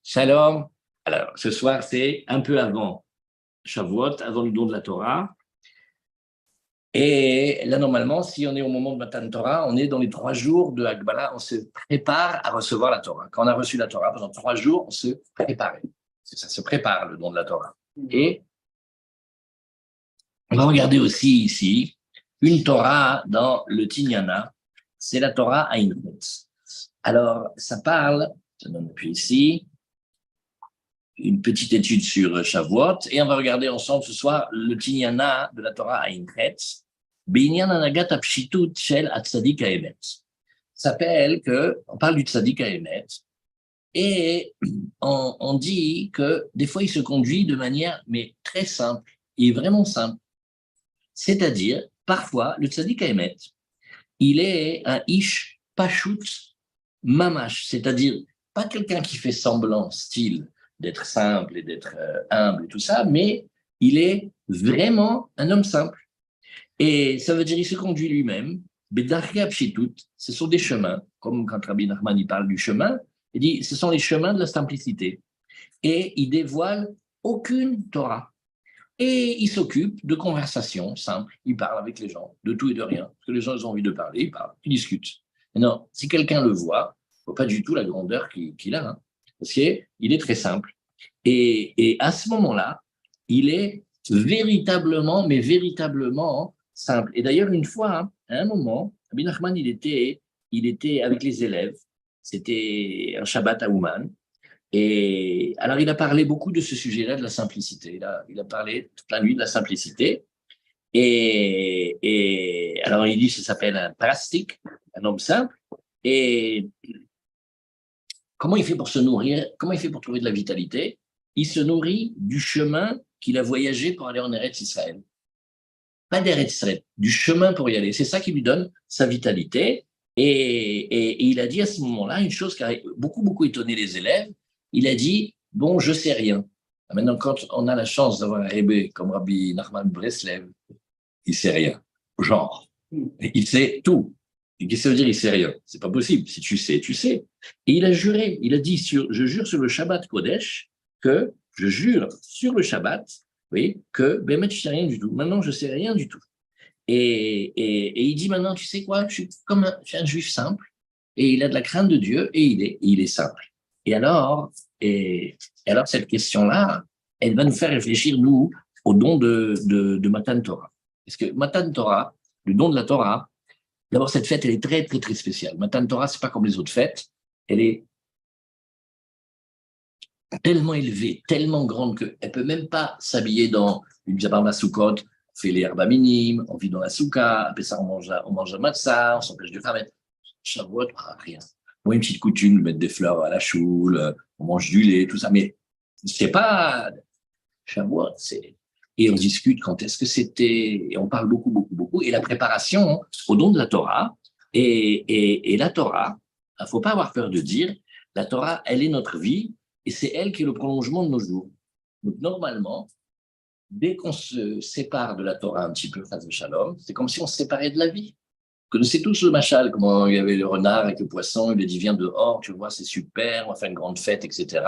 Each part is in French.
Shalom. Alors, ce soir, c'est un peu avant Shavuot, avant le don de la Torah. Et là, normalement, si on est au moment de Matan Torah, on est dans les 3 jours de Hagbala, on se prépare à recevoir la Torah. Quand on a reçu la Torah, pendant 3 jours, on se préparait. Ça se prépare, le don de la Torah. Et on va regarder aussi ici une Torah dans le Tignana, c'est la Torah Aïn. Alors, ça parle, je donne depuis ici, une petite étude sur Shavuot, et on va regarder ensemble ce soir le Tignana de la Torah Aïn Chetz, Binyan Anagat Apshitut Shel Atzadik Haemet. Ça s'appelle on parle du Tzadik Haemet, et on dit que des fois il se conduit de manière mais très simple, et vraiment simple. C'est-à-dire, parfois, le Tzadik Haemet, il est un Ish Pashut Mamash, c'est-à-dire pas quelqu'un qui fait semblant, style, d'être simple et d'être humble et tout ça, mais il est vraiment un homme simple. Et ça veut dire qu'il se conduit lui-même. Ce sont des chemins, comme quand Rabbi Nachman il parle du chemin, il dit ce sont les chemins de la simplicité. Et il dévoile aucune Torah. Et il s'occupe de conversations simples. Il parle avec les gens, de tout et de rien. Parce que les gens ils ont envie de parler, ils parlent, ils discutent. Mais non, si quelqu'un le voit, il ne voit pas du tout la grandeur qu'il a. Hein, parce qu'il est très simple. Et à ce moment-là, il est véritablement, mais véritablement simple. Et d'ailleurs, une fois, hein, à un moment, Rabbi Nachman, il était avec les élèves. C'était un Shabbat à Ouman. Et alors, il a parlé beaucoup de ce sujet-là, de la simplicité. Il a parlé toute la nuit de la simplicité. Et alors, il dit, ça s'appelle un plastique, un homme simple. Et comment il fait pour se nourrir? Comment il fait pour trouver de la vitalité? Il se nourrit du chemin qu'il a voyagé pour aller en Eretz Israël. Pas d'Eretz Israël, du chemin pour y aller. C'est ça qui lui donne sa vitalité. Et il a dit à ce moment-là une chose qui a beaucoup, beaucoup étonné les élèves. Il a dit, bon, je sais rien. Maintenant, quand on a la chance d'avoir un rébé comme Rabbi Nachman Breslev, il sait rien. Genre, il sait tout. Et qu'est-ce que ça veut dire, il sait rien? C'est pas possible. Si tu sais, tu sais. Et il a juré. Il a dit, je jure sur le Shabbat Kodesh que je jure sur le Shabbat, oui, que Bémet, je sais rien du tout. Maintenant, je sais rien du tout. Et il dit maintenant, tu sais quoi, je suis comme je suis un juif simple, et il a de la crainte de Dieu, et il est simple. Et alors, cette question-là, elle va nous faire réfléchir, nous, au don de Matan Torah. Parce que Matan Torah, le don de la Torah, d'abord, cette fête, elle est très, très, très spéciale. Matan Torah, c'est pas comme les autres fêtes. Elle est tellement élevée, tellement grande qu'elle ne peut même pas s'habiller dans une Jabar Soukot, on fait les herbes minimes, on vit dans la souka, après ça, on mange un matzah, on s'empêche de faire Shavuot, rien. Moi, une petite coutume, mettre des fleurs à la choule, on mange du lait, tout ça, mais c'est pas Shavuot, c'est... Et on discute quand est-ce que c'était, et on parle beaucoup, beaucoup, beaucoup, et la préparation au don de la Torah, et la Torah, il ne faut pas avoir peur de dire, la Torah, elle est notre vie, et c'est elle qui est le prolongement de nos jours. Donc, normalement, dès qu'on se sépare de la Torah un petit peu, face au shalom, c'est comme si on se séparait de la vie. Vous connaissez tous le machal, comment il y avait le renard avec le poisson, il a dit, viens dehors, tu vois, c'est super, on va faire une grande fête, etc.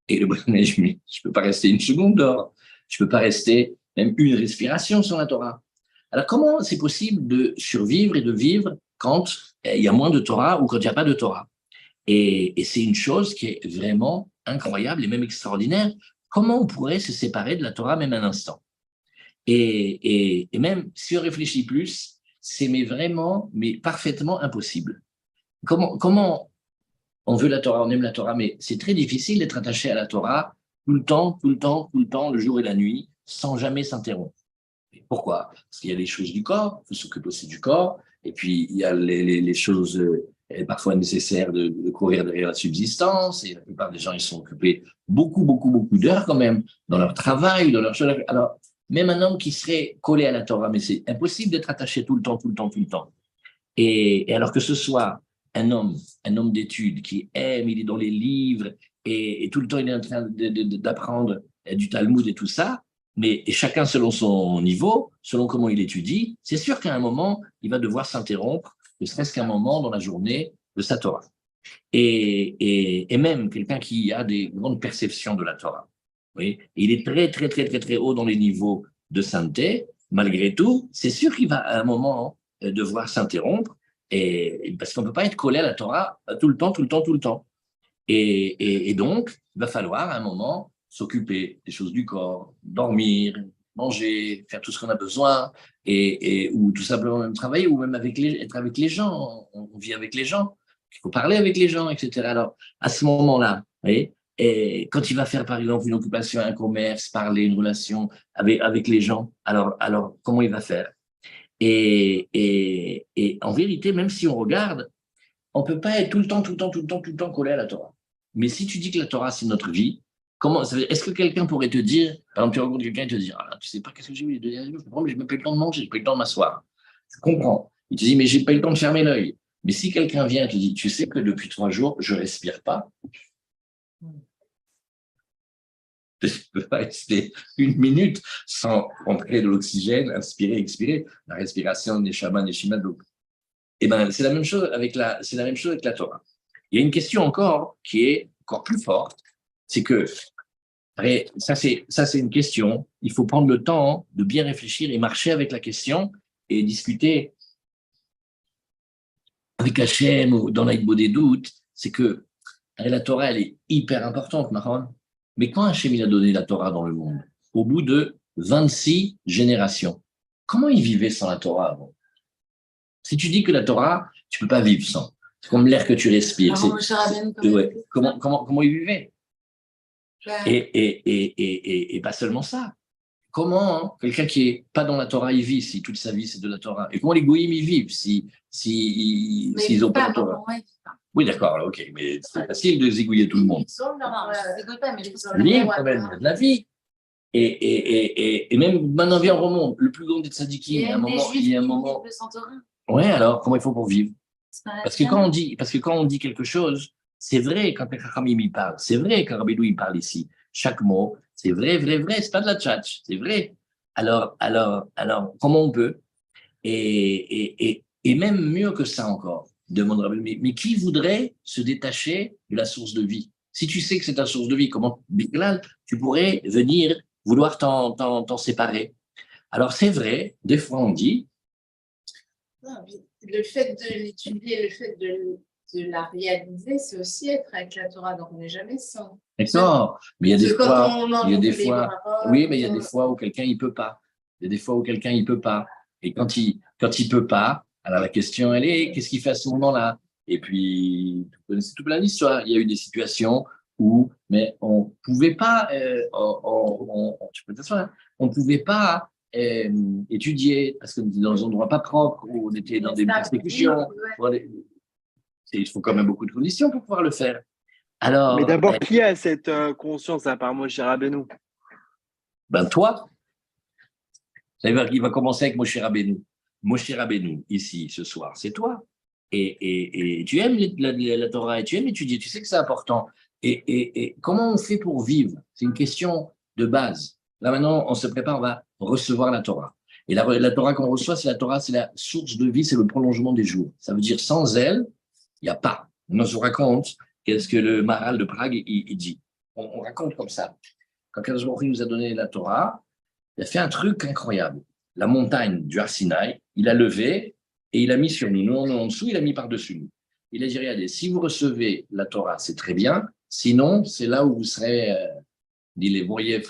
Et le bonnet, je ne peux pas rester une seconde dehors. Je ne peux pas rester même une respiration sans la Torah. Alors, comment c'est possible de survivre et de vivre quand il y a moins de Torah ou quand il n'y a pas de Torah? Et c'est une chose qui est vraiment incroyable et même extraordinaire. Comment on pourrait se séparer de la Torah même un instant? Et même si on réfléchit plus, c'est vraiment, mais parfaitement impossible. Comment on veut la Torah, on aime la Torah, mais c'est très difficile d'être attaché à la Torah tout le temps, tout le temps, tout le temps, le jour et la nuit, sans jamais s'interrompre. Pourquoi? Parce qu'il y a les choses du corps, il faut s'occuper aussi du corps, et puis il y a les choses parfois nécessaires de courir derrière la subsistance, et la plupart des gens, ils sont occupés beaucoup, beaucoup, beaucoup d'heures quand même, dans leur travail, dans leur chose. Alors, même un homme qui serait collé à la Torah, mais c'est impossible d'être attaché tout le temps, tout le temps, tout le temps. Et alors que ce soit un homme d'études qui aime, il est dans les livres, et tout le temps il est en train d'apprendre du Talmud et tout ça, mais et chacun selon son niveau, selon comment il étudie, c'est sûr qu'à un moment, il va devoir s'interrompre, ne serait-ce qu'un moment dans la journée de sa Torah. Et même quelqu'un qui a des grandes perceptions de la Torah. Oui, il est très, très, très, très, très haut dans les niveaux de sainteté. Malgré tout, c'est sûr qu'il va à un moment devoir s'interrompre parce qu'on ne peut pas être collé à la Torah tout le temps, tout le temps, tout le temps. Et donc, il va falloir à un moment s'occuper des choses du corps, dormir, manger, faire tout ce qu'on a besoin, ou tout simplement même travailler, ou même être avec les gens. On vit avec les gens, il faut parler avec les gens, etc. Alors, à ce moment-là, vous voyez, et quand il va faire, par exemple, une occupation, un commerce, parler, une relation avec les gens, alors comment il va faire? Et en vérité, même si on regarde, on ne peut pas être tout le temps, tout le temps, tout le temps, tout le temps collé à la Torah. Mais si tu dis que la Torah, c'est notre vie, est-ce que quelqu'un pourrait te dire, par exemple, tu rencontres quelqu'un et te dire, ah, tu sais pas qu'est-ce que j'ai eu les 2 derniers jours, je comprends, mais j'ai même pas eu le temps de manger, j'ai pas eu le temps de m'asseoir. Je comprends. Il te dit, mais j'ai pas eu le temps de fermer l'œil. Mais si quelqu'un vient et te dit, tu sais que depuis 3 jours, je respire pas, je ne peux pas rester 1 minute sans rentrer de l'oxygène, inspirer, expirer. La respiration, neshama, neshima, donc. Eh ben, c'est la même chose c'est la même chose avec la Torah. Il y a une question encore qui est encore plus forte, c'est que ça c'est une question. Il faut prendre le temps de bien réfléchir et marcher avec la question et discuter avec Hachem ou dans l'Aïdbo des doutes. C'est que la Torah, elle est hyper importante, Maron. Mais quand Hachem il a donné la Torah dans le monde, au bout de 26 générations, comment ils vivaient sans la Torah avant? Si tu dis que la Torah, tu ne peux pas vivre sans. C'est comme l'air que tu respires. Ouais. Comment ils vivaient? Et pas seulement ça. Comment quelqu'un qui n'est pas dans la Torah, il vit si toute sa vie c'est de la Torah? Et comment les goïms ils vivent s'ils n'ont pas la Torah? Oui, d'accord, ok, mais c'est facile de zigouiller tout le monde. Libre quand même, il y a de la vie. Et même maintenant, viens, on remonte. Le plus grand des tzadikim, il y a un moment. Ouais, alors, comment il faut pour vivre? Parce que quand on dit quelque chose, c'est vrai quand Chachamim il parle, c'est vrai quand Rabbeinu il parle ici. Chaque mot, c'est vrai, vrai, vrai, c'est pas de la tchatch, c'est vrai. Alors, comment on peut? Et même mieux que ça encore, demande Rabbeinu, mais qui voudrait se détacher de la source de vie? Si tu sais que c'est ta source de vie, comment, Bilal, tu pourrais venir vouloir t'en séparer? Alors, c'est vrai, des fois on dit, non, le fait de l'étudier, le fait de la réaliser, c'est aussi être avec la Torah, donc on n'est jamais sans. D'accord, mais il y a des fois, oui, mais il y a des fois fois où quelqu'un il peut pas. Il y a des fois où quelqu'un il peut pas. Et quand il peut pas, alors la question elle est, qu'est-ce qu'il fait à ce moment-là? Et puis, vous connaissez toute l'histoire. Il y a eu des situations où, mais on pouvait pas, tu peux t'asseoir, hein. On pouvait pas étudier parce qu'on était dans des endroits pas propres, où on était dans des persécutions. Il faut quand même beaucoup de conditions pour pouvoir le faire. Mais Alors, d'abord, qui a cette conscience à part Moshe Rabbeinu? ben toi, il va commencer avec Moshe Rabbeinu. Moshe Rabbeinu, ici, ce soir, c'est toi. Et tu aimes la Torah et tu aimes étudier, tu sais que c'est important. Et comment on fait pour vivre? C'est une question de base. Là maintenant, on se prépare, on va recevoir la Torah. Et la Torah qu'on reçoit, c'est la Torah, c'est la source de vie, c'est le prolongement des jours. Ça veut dire sans elle, il n'y a pas. On se raconte qu'est-ce que le Maharal de Prague il dit. On raconte comme ça. Quand Kadosh Baruch Hu nous a donné la Torah, il a fait un truc incroyable. La montagne du Har Sinaï, il a levé et il a mis sur nous. Nous, on est en dessous, il a mis par-dessus nous. Il a dit, regardez, si vous recevez la Torah, c'est très bien. Sinon, c'est là où vous serez, dit les voyez,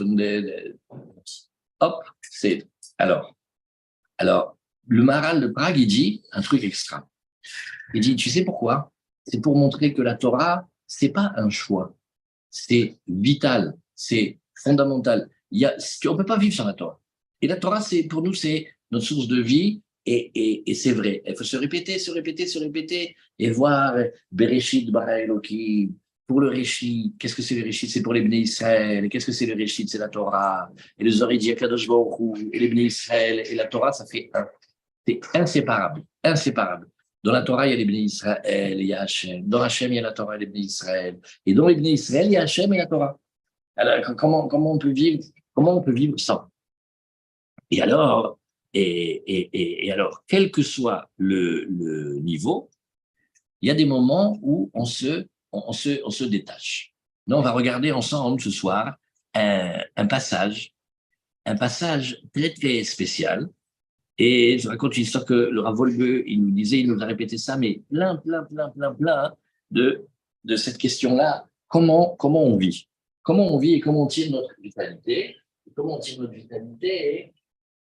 hop, c'est. Alors, le Maharal de Prague, il dit un truc extra. Il dit, tu sais pourquoi? C'est pour montrer que la Torah, c'est pas un choix. C'est vital, c'est fondamental. On ne peut pas vivre sans la Torah. Et la Torah, pour nous, c'est notre source de vie, et c'est vrai. Il faut se répéter, se répéter, se répéter, et voir Bereshit bara Elokim. Pour le Réchit, qu'est-ce que c'est le Réchit? C'est pour les Bnei Israël. Et qu'est-ce que c'est le Réchit? C'est la Torah. Et le Zohar dit Akadosh Baruch Hu, et les Bnei Israël, et la Torah, ça fait un. C'est inséparable, inséparable. Dans la Torah, il y a les Bnei Israël, il y a Hachem. Dans Hachem, il y a la Torah et les Bnei Israël. Et dans les Bnei Israël, il y a Hachem et la Torah. Alors, comment on peut vivre sans? Et alors, alors, quel que soit le niveau, il y a des moments où on se détache. Nous, on va regarder ensemble ce soir un passage très, très spécial. Et je raconte une histoire que le Rav Wolbe, il nous disait, il nous a répété ça, mais plein de cette question-là. Comment on vit? Comment on vit et comment on tire notre vitalité? Et comment on tire notre vitalité?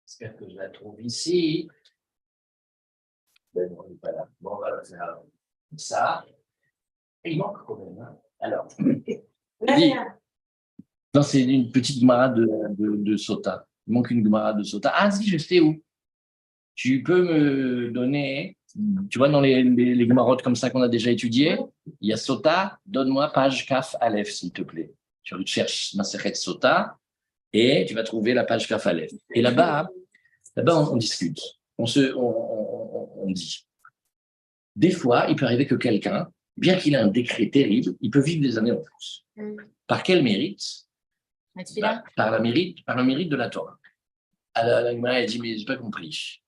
J'espère que je la trouve ici. Ben non, elle n'est pas là. Bon, on va la faire comme ça. Et il manque quand même. Hein. Alors, non, c'est une petite Gemara de Sota. Il manque une Gemara de Sota. Ah, si, je sais où. Tu peux me donner, tu vois, dans les Gemarotes comme ça qu'on a déjà étudiées, il y a Sota, donne-moi page Kaf Aleph, s'il te plaît. Tu cherches Masechet Sota et tu vas trouver la page Kaf Aleph. Et là-bas, on discute. On dit. Des fois, il peut arriver que quelqu'un, bien qu'il ait un décret terrible, il peut vivre des années en plus. Par quel mérite? Par le mérite de la Torah. Alors, la Gemara, elle dit, mais j'ai pas compris.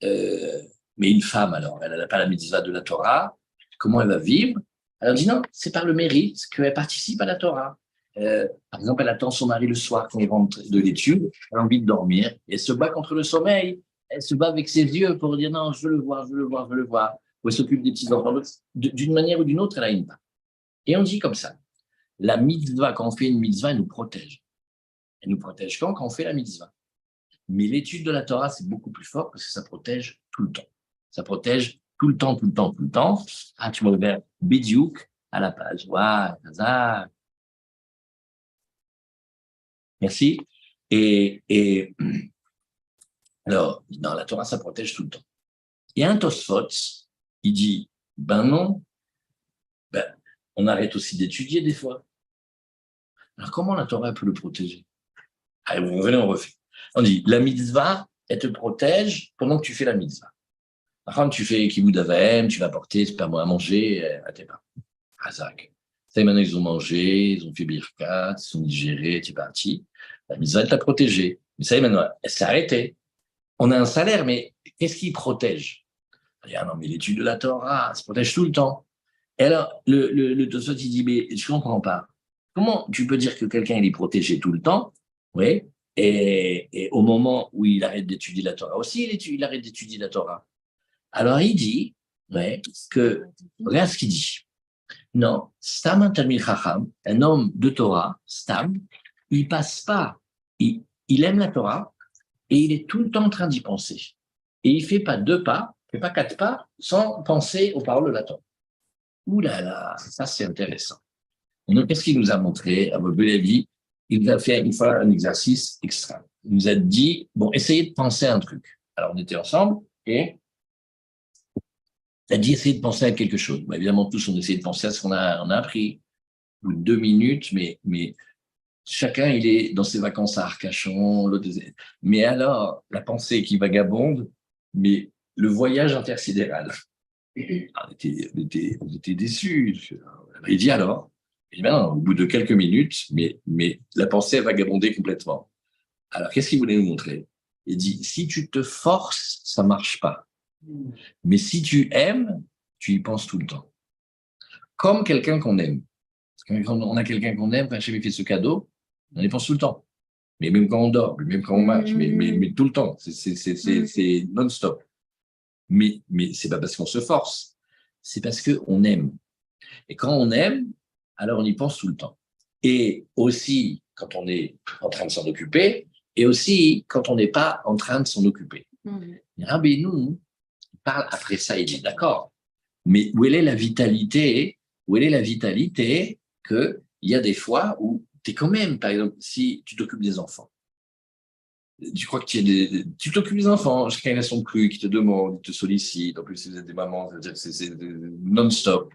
Mais une femme, alors, elle n'a pas la mitzvah de la Torah, comment elle va vivre? Elle dit non, c'est par le mérite qu'elle participe à la Torah. Par exemple, elle attend son mari le soir quand il rentre de l'étude, elle a envie de dormir, et elle se bat contre le sommeil, elle se bat avec ses yeux pour dire non, je veux le voir, je veux le voir, je veux le voir. Ou elle s'occupe des petits-enfants. D'une manière ou d'une autre, elle a une part. Et on dit comme ça, la mitzvah, quand on fait une mitzvah, elle nous protège. Elle nous protège quand on fait la mitzvah. Mais l'étude de la Torah, c'est beaucoup plus fort parce que ça protège tout le temps. Ça protège tout le temps, tout le temps, tout le temps. Ah, tu m'as ouvert Bidiouk à la page. Waouh, Hazak. Merci. Et alors, dans la Torah, ça protège tout le temps. Et un Tosfot, il dit, ben non, on arrête aussi d'étudier des fois. Alors, comment la Torah peut le protéger? Allez, venez, on refait. On dit, la mitzvah, elle te protège pendant que tu fais la mitzvah. Par contre, tu fais kibbout d'avaim, tu vas porter, c'est pas moi à manger, à tes parents. Hazak. Ça, maintenant, ils ont mangé, ils ont fait birkat, ils sont digérés, tu es parti. La mitzvah, elle t'a protégé. Mais ça, maintenant, elle s'est arrêtée. On a un salaire, mais qu'est-ce qui protège? Ah non, mais l'étude de la Torah, ça protège tout le temps. Et alors, le Tosfot, il dit, mais je comprends pas. Comment tu peux dire que quelqu'un, il est protégé tout le temps? Oui. Et au moment où il arrête d'étudier la Torah aussi, il arrête d'étudier la Torah. Alors il dit que, regarde ce qu'il dit. Non, Stam un Talmid Chacham, un homme de Torah, Stam, il passe pas, il aime la Torah et il est tout le temps en train d'y penser. Et il fait pas 2 pas, il fait pas 4 pas sans penser aux paroles de la Torah. Ouh là là, ça c'est intéressant. Et donc, qu'est-ce qu'il nous a montré? Abu Levi, il nous a fait une fois un exercice extra. Il nous a dit, bon, essayez de penser à un truc. Alors, on était ensemble et il a dit, essayez de penser à quelque chose. Bon, évidemment, tous, on essayé de penser à ce qu'on a appris. 2 minutes, mais chacun, il est dans ses vacances à Arcachon. Mais alors, la pensée qui vagabonde, mais le voyage intersidéral. On était déçus. Il dit alors, et bien, au bout de quelques minutes, mais la pensée a vagabondé complètement. Alors, qu'est-ce qu'il voulait nous montrer? Il dit, si tu te forces, ça marche pas. Mais si tu aimes, tu y penses tout le temps. Comme quelqu'un qu'on aime. Parce que quand on a quelqu'un qu'on aime, quand j'ai fait ce cadeau, on y pense tout le temps. Mais même quand on dort, même quand on marche, mais tout le temps. C'est non-stop. Mais c'est pas parce qu'on se force. C'est parce qu'on aime. Et quand on aime, alors on y pense tout le temps. Et aussi, quand on est en train de s'en occuper, et aussi quand on n'est pas en train de s'en occuper. Rabbeinu parle après ça, il dit d'accord, mais où est la vitalité? Où est la vitalité qu'il y a des fois où tu es quand même, par exemple, si tu t'occupes des enfants, tu crois que tu t'occupes des enfants, chacun a son truc, qui te demande, il te sollicite, en plus si vous êtes des mamans, c'est non-stop.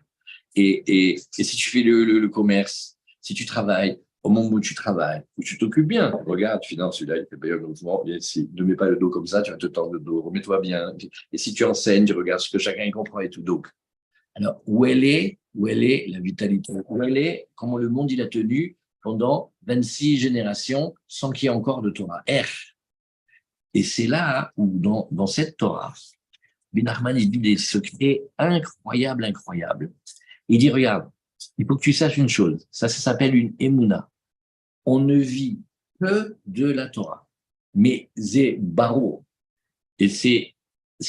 Et si tu fais le commerce, si tu travailles, au moment où tu travailles, où tu t'occupes bien, regarde, finalement, celui-là, il fait pas heureusement, ne mets pas le dos comme ça, tu vas te tendre le dos, remets-toi bien. Et si tu enseignes, tu regardes ce que chacun y comprend et tout. Donc, alors, où elle est la vitalité? Où elle est, comment le monde il a tenu pendant 26 générations sans qu'il y ait encore de Torah? Et c'est là où, dans cette Torah, Ben Nachman, il dit des secrets incroyables, incroyables. Il dit, regarde, il faut que tu saches une chose. Ça s'appelle une émouna. On ne vit que de la Torah. Mais c'est baro. Et c'est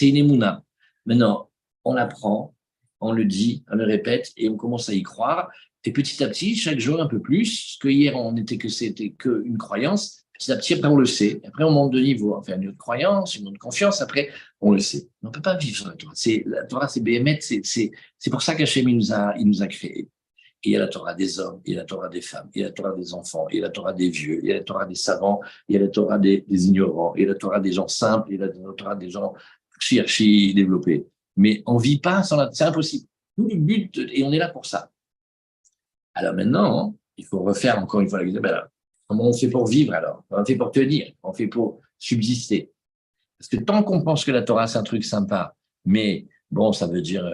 une émouna. Maintenant, on l'apprend, on le dit, on le répète, et on commence à y croire. Et petit à petit, chaque jour un peu plus, que hier on était que c'était qu'une croyance, petit à petit, après on le sait. Après on monte de niveau, on fait une autre croyance, une autre confiance, après on le sait. On ne peut pas vivre sur la Torah. La Torah, c'est Béhémet, c'est pour ça qu'Hachem il nous a créés. Et il y a la Torah des hommes, il y a la Torah des femmes, il y a la Torah des enfants, il y a la Torah des vieux, il y a la Torah des savants, il y a la Torah des ignorants, il y a la Torah des gens simples, il y a la Torah des gens archi développés. Mais on ne vit pas sans la... C'est impossible. Tout le but, et on est là pour ça. Alors maintenant, il faut refaire encore une fois la question. Comment on fait pour vivre alors? Comment on fait pour tenir? Comment on fait pour subsister? Parce que tant qu'on pense que la Torah, c'est un truc sympa, mais bon, ça veut dire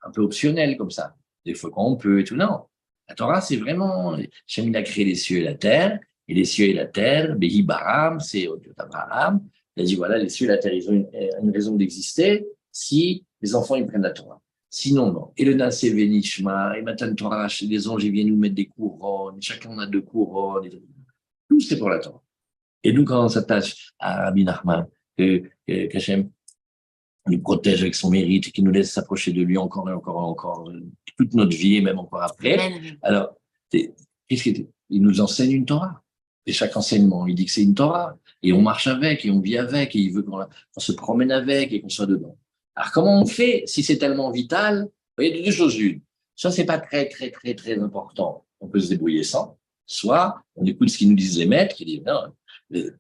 un peu optionnel comme ça. Des fois quand on peut et tout. Non. La Torah, c'est vraiment... Hachem, il a créé les cieux et la terre. Et les cieux et la terre, Behi Baram, c'est au Dieu d'Abraham. Il a dit, voilà, les cieux et la terre, ils ont une raison d'exister si les enfants, ils prennent la Torah. Sinon, non. Et le Nasé Venishma, et Matan Torah, les anges, ils viennent nous mettre des couronnes, chacun en a 2 couronnes. Tout, c'est pour la Torah. Et nous, quand on s'attache à Rabbi Nachman, qu'Hachem nous protège avec son mérite et qui nous laisse s'approcher de lui encore et encore, toute notre vie et même encore après. Alors, qu'est-ce qu'il il nous enseigne une Torah. Et chaque enseignement, il dit que c'est une Torah. Et on marche avec, et on vit avec, et il veut qu'on se promène avec et qu'on soit dedans. Alors, comment on fait si c'est tellement vital? Vous voyez, il y a 2 choses l'une. Soit c'est pas très important, on peut se débrouiller sans. Soit on écoute ce qu'ils nous disent les maîtres, qui disent non.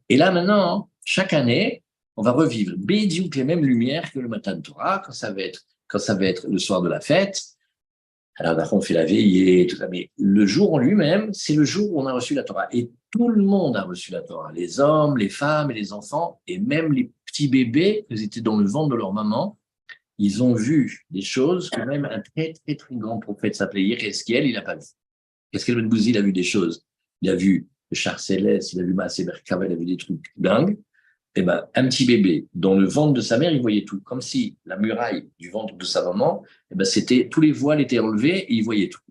Et là, maintenant, chaque année, on va revivre bédiouk les mêmes lumières que le Matan Torah, quand ça va être le soir de la fête. Alors, d'après, on fait la veillée, tout ça. Mais le jour en lui-même, c'est le jour où on a reçu la Torah. Et tout le monde a reçu la Torah. Les hommes, les femmes et les enfants, et même les petits bébés, qui étaient dans le ventre de leur maman, ils ont vu des choses que même un très grand prophète s'appelait Yereskiel, il n'a pas vu. Yereskiel Ben Bouzi, il a vu des choses. Il a vu le char céleste, il a vu Maaseh Merkava, il a vu des trucs dingues. Eh ben, un petit bébé, dans le ventre de sa mère, il voyait tout. Comme si la muraille du ventre de sa maman, eh ben, tous les voiles étaient enlevés et il voyait tout.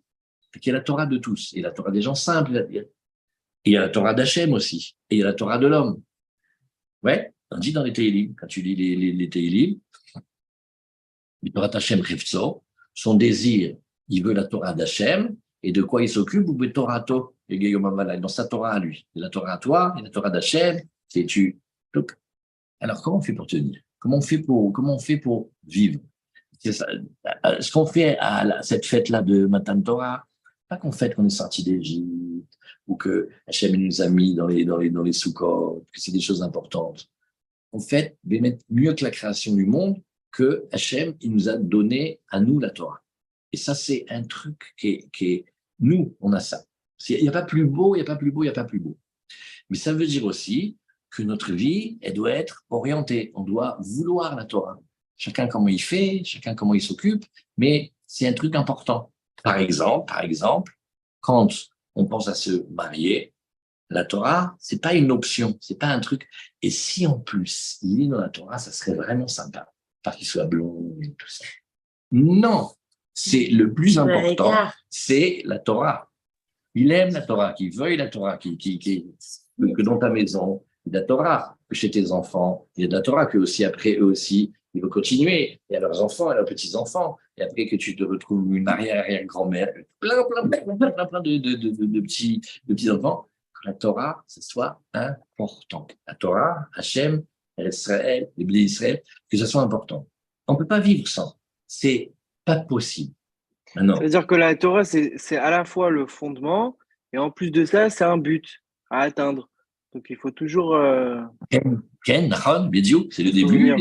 Il y a la Torah de tous. Et la Torah des gens simples. Et il y a la Torah d'Hachem aussi. Et il y a la Torah de l'homme. Ouais, on dit dans les Tehillim, quand tu lis les Tehillim, la Torah d'Hachem Revzo, son désir, il veut la Torah d'Hachem, et de quoi il s'occupe? Ou Torato, et dans sa Torah à lui. Et la Torah à toi, et la Torah d'Hachem, c'est tu. Donc, alors, comment on fait pour tenir? Comment on fait pour vivre? C'est ça. Ce qu'on fait à cette fête-là de Matan Torah, pas qu'on fête qu'on est sorti d'Égypte, ou que Hachem nous a mis dans les Sukkot, que c'est des choses importantes. En fait, mieux que la création du monde, que Hachem, il nous a donné à nous la Torah. Et ça, c'est un truc qui est nous, on a ça. Il n'y a pas plus beau, il n'y a pas plus beau, il n'y a pas plus beau. Mais ça veut dire aussi que notre vie, elle doit être orientée. On doit vouloir la Torah. Chacun comment il fait, chacun comment il s'occupe, mais c'est un truc important. Par exemple, quand on pense à se marier, la Torah, c'est pas une option, c'est pas un truc. Et si en plus, il est dans la Torah, ça serait vraiment sympa, parce qu'il soit blond et tout ça. Non, c'est le plus important, c'est la Torah. Il aime la Torah, qu'il veuille la Torah, que dans ta maison, il y a de la Torah, que chez tes enfants, il y a de la Torah, que aussi après, eux aussi, ils vont continuer, et à leurs enfants, à leurs petits-enfants, et après que tu te retrouves une arrière-grand-mère, plein de petits-enfants, que la Torah, ce soit important. La Torah, Hachem, Israël, les Bnei Israël, que ce soit important. On ne peut pas vivre sans. C'est pas possible. Maintenant, C'est-à-dire que la Torah, c'est à la fois le fondement, et en plus de ça, c'est un but à atteindre. Donc, il faut toujours Ken, Nahon, Bédiou, c'est le début.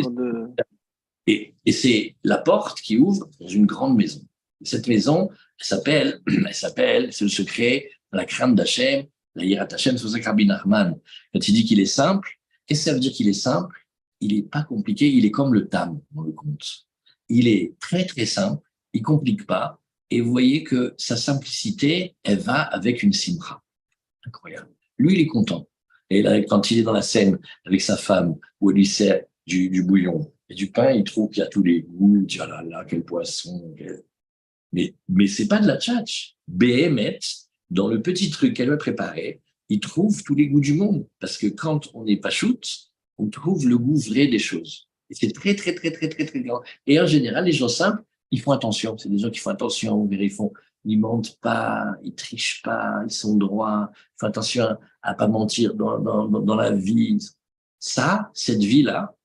Et c'est la porte qui ouvre dans une grande maison. Cette maison, elle s'appelle, c'est le secret, la crainte d'Hachem, la Yirat Hachem, c'est pour ça que Rabbi Nachman, quand il dit qu'il est simple, qu'est-ce que ça veut dire qu'il est simple? Il n'est pas compliqué, il est comme le tam dans le conte. Il est très simple, il ne complique pas, et vous voyez que sa simplicité, elle va avec une simra. Incroyable. Lui, il est content. Et là, quand il est dans la scène avec sa femme, où elle lui sert du bouillon, Et du pain, il trouve qu'il y a tous les goûts. Il dit, oh là là, quel poisson. Mais c'est pas de la tchatch. Béhémet, dans le petit truc qu'elle va préparer, il trouve tous les goûts du monde. Parce que quand on n'est pas shoot, on trouve le goût vrai des choses. Et c'est très, très, très, très, très, très grand. Et en général, les gens simples, ils font attention. C'est des gens qui font attention. Ils mentent pas, ils trichent pas, ils sont droits. Ils font attention à pas mentir dans la vie. Ça, cette vie-là,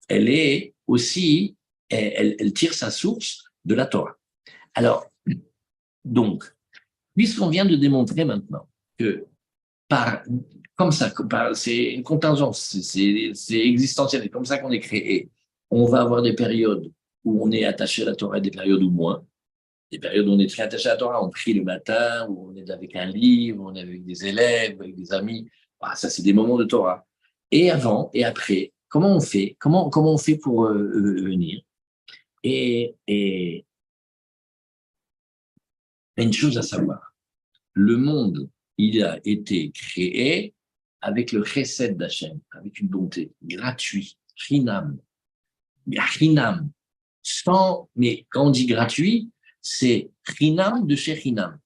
elle est aussi, elle tire sa source de la Torah. Alors, donc, puisqu'on vient de démontrer maintenant que comme ça, c'est une contingence, c'est existentiel, c'est comme ça qu'on est créé. On va avoir des périodes où on est attaché à la Torah et des périodes où moins. Des périodes où on est très attaché à la Torah, on prie le matin, où on est avec un livre, où on est avec des élèves, avec des amis. Ah, ça, c'est des moments de Torah. Et avant et après, comment on fait pour venir et il y a une chose à savoir. Le monde, il a été créé avec le chesed d'Hachem, avec une bonté, gratuit, chinam. Chinam. Mais quand on dit gratuit, c'est chinam de chez chinam.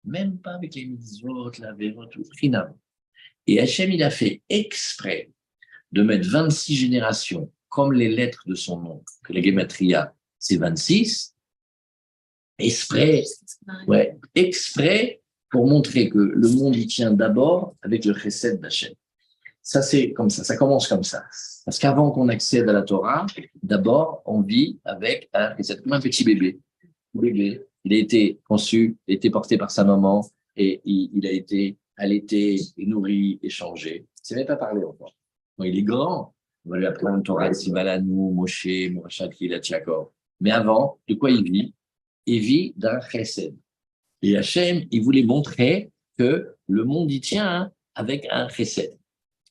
Même pas avec les mitzvot, la véro, tout, chinam. Et Hachem, il a fait exprès de mettre 26 générations comme les lettres de son nom, que la gematria, c'est 26, exprès pour montrer que le monde y tient d'abord avec le chesed d'Hachem. Ça, c'est comme ça commence comme ça. Parce qu'avant qu'on accède à la Torah, d'abord, on vit avec un chesed, comme un petit bébé. Il a été conçu, il a été porté par sa maman, et il a été allaité, et nourri, et changé. Il ne sait même pas parler encore. Quand il est grand, on va lui apprendre Torah, Sibalanou, Moshe, Morachat, Kilat, Yaakov. Mais avant, de quoi il vit? Il vit d'un chesed. Et Hachem, il voulait montrer que le monde y tient avec un chesed.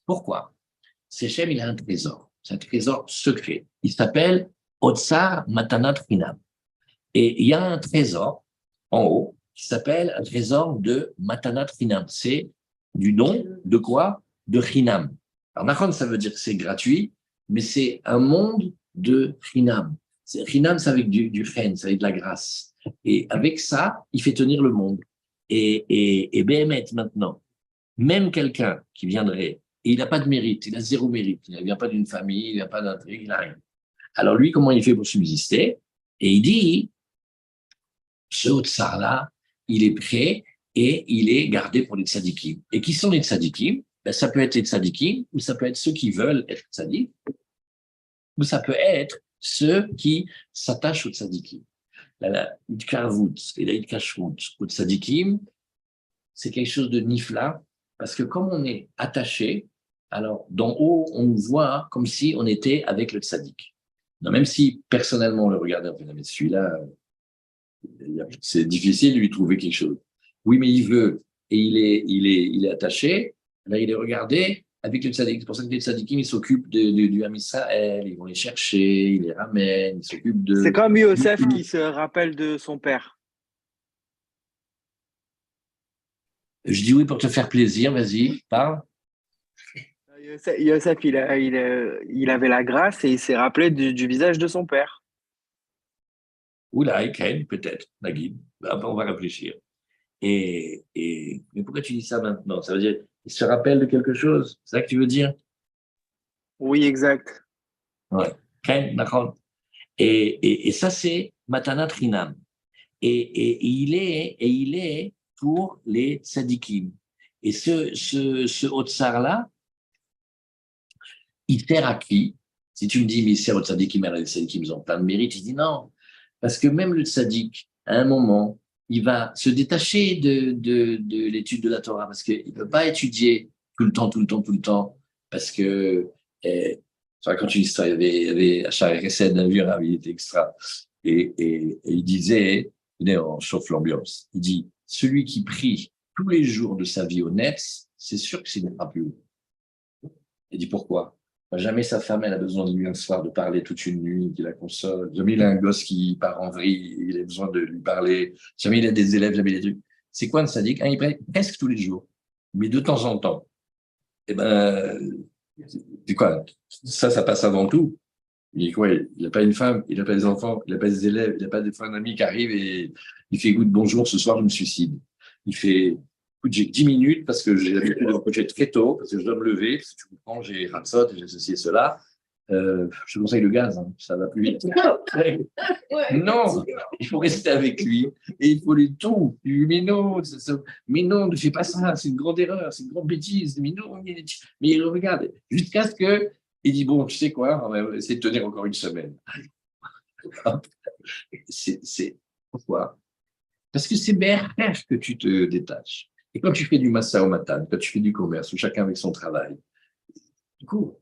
Pourquoi? Hachem, il a un trésor. C'est un trésor secret. Il s'appelle Otsar Matanat Chinam. Et il y a un trésor en haut qui s'appelle un trésor de Matanat Chinam. C'est du don de quoi? De Chinam. Alors, Nachon, ça veut dire que c'est gratuit, mais c'est un monde de Chinam. Chinam, c'est avec du chen, c'est avec de la grâce. Et avec ça, il fait tenir le monde. Et Béhémet, maintenant, même quelqu'un qui viendrait, et il n'a pas de mérite, il a zéro mérite, il ne vient pas d'une famille, il n'a pas d'intrigue, il n'a rien. Alors lui, comment il fait pour subsister? Et il dit, ce Haut-Tsar-là, il est prêt et il est gardé pour les tzadikim. Et qui sont les tzadikim? Ben, ça peut être les tzadikim, ou ça peut être ceux qui veulent être tzadik, ou ça peut être ceux qui s'attachent aux tzadikim. La Idkarvout et la Idkashvout aux tzadikim, c'est quelque chose de nifla, parce que comme on est attaché, alors d'en haut, on nous voit comme si on était avec le tzadik. Non, même si personnellement on le regardait, on fait, mais celui-là, c'est difficile de lui trouver quelque chose. Oui, mais il veut, et il est attaché, là il est regardé avec le tzaddik. C'est pour ça que les tzadikim, ils s'occupent du Ham Israël, ils vont les chercher, ils les ramènent, ils s'occupent de... C'est comme Yosef qui se rappelle de son père. Je dis oui pour te faire plaisir, vas-y, parle. Yosef, il avait la grâce et il s'est rappelé du visage de son père. Oula, Ken, peut-être, Nagib. On va réfléchir. Mais pourquoi tu dis ça maintenant? Ça veut dire, il se rappelle de quelque chose? C'est ça que tu veux dire? Oui, exact. Ouais. Ken, d'accord. Et ça, c'est Matanat Rinam. Et il est pour les tzadikim. Et ce Otsar-là, il sert à qui? Si tu me dis, mais il sert aux tzadikim, alors les tzadikim, ils ont plein de mérites, il dit non. Parce que même le tzadik, à un moment, il va se détacher de l'étude de la Torah, parce qu'il ne peut pas étudier tout le temps, parce que, je raconte une histoire, il y avait Achar Chesed, d'un vieux rabbi, il était extra, et il disait, venez, on chauffe l'ambiance, il dit, celui qui prie tous les jours de sa vie honnête, c'est sûr que c'est ne sera plus haut. Il dit pourquoi? Jamais sa femme, elle a besoin de lui un soir de parler toute une nuit, qu'il la console. Jamais il a un gosse qui part en vrille, il a besoin de lui parler. Jamais il a des élèves, jamais des trucs. C'est quoi un sadique? Il prie presque tous les jours, mais de temps en temps. Eh ben, c'est quoi? Ça passe avant tout. Il dit quoi? Il n'a pas une femme, il n'a pas des enfants, il n'a pas des élèves, il n'a pas un ami qui arrive et il fait écoute, bonjour, ce soir je me suicide. Il fait écoute, j'ai 10 minutes parce que j'ai l'habitude de me coucher très tôt, parce que je dois me lever, parce que tu comprends, j'ai Ramsot, j'ai ceci et cela. Je te conseille le gaz, hein, ça va plus vite. Non, il faut rester avec lui et il faut lui tout. Mais non, mais non, ne fais pas ça, c'est une grande erreur, c'est une grande bêtise. Mais non, mais regarde, jusqu'à ce que il dit bon, tu sais quoi, on va essayer de tenir encore une semaine. C'est pourquoi? Parce que c'est BRF que tu te détaches. Et quand tu fais du massa au matin, quand tu fais du commerce, où chacun avec son travail, du coup,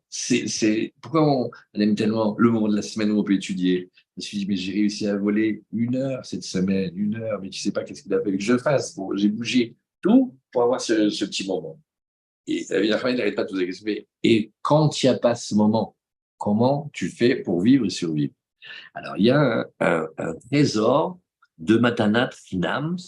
pourquoi on aime tellement le moment de la semaine où on peut étudier? Je me suis dit, mais j'ai réussi à voler 1 heure cette semaine, 1 heure, mais tu sais pas qu'est-ce qu'il a fallu que je fasse. Bon, j'ai bougé tout pour avoir ce petit moment. Et la vie il n'arrête pas de poser la question. Et quand il n'y a pas ce moment, comment tu fais pour vivre et survivre? Alors, il y a un trésor de Matanat Finam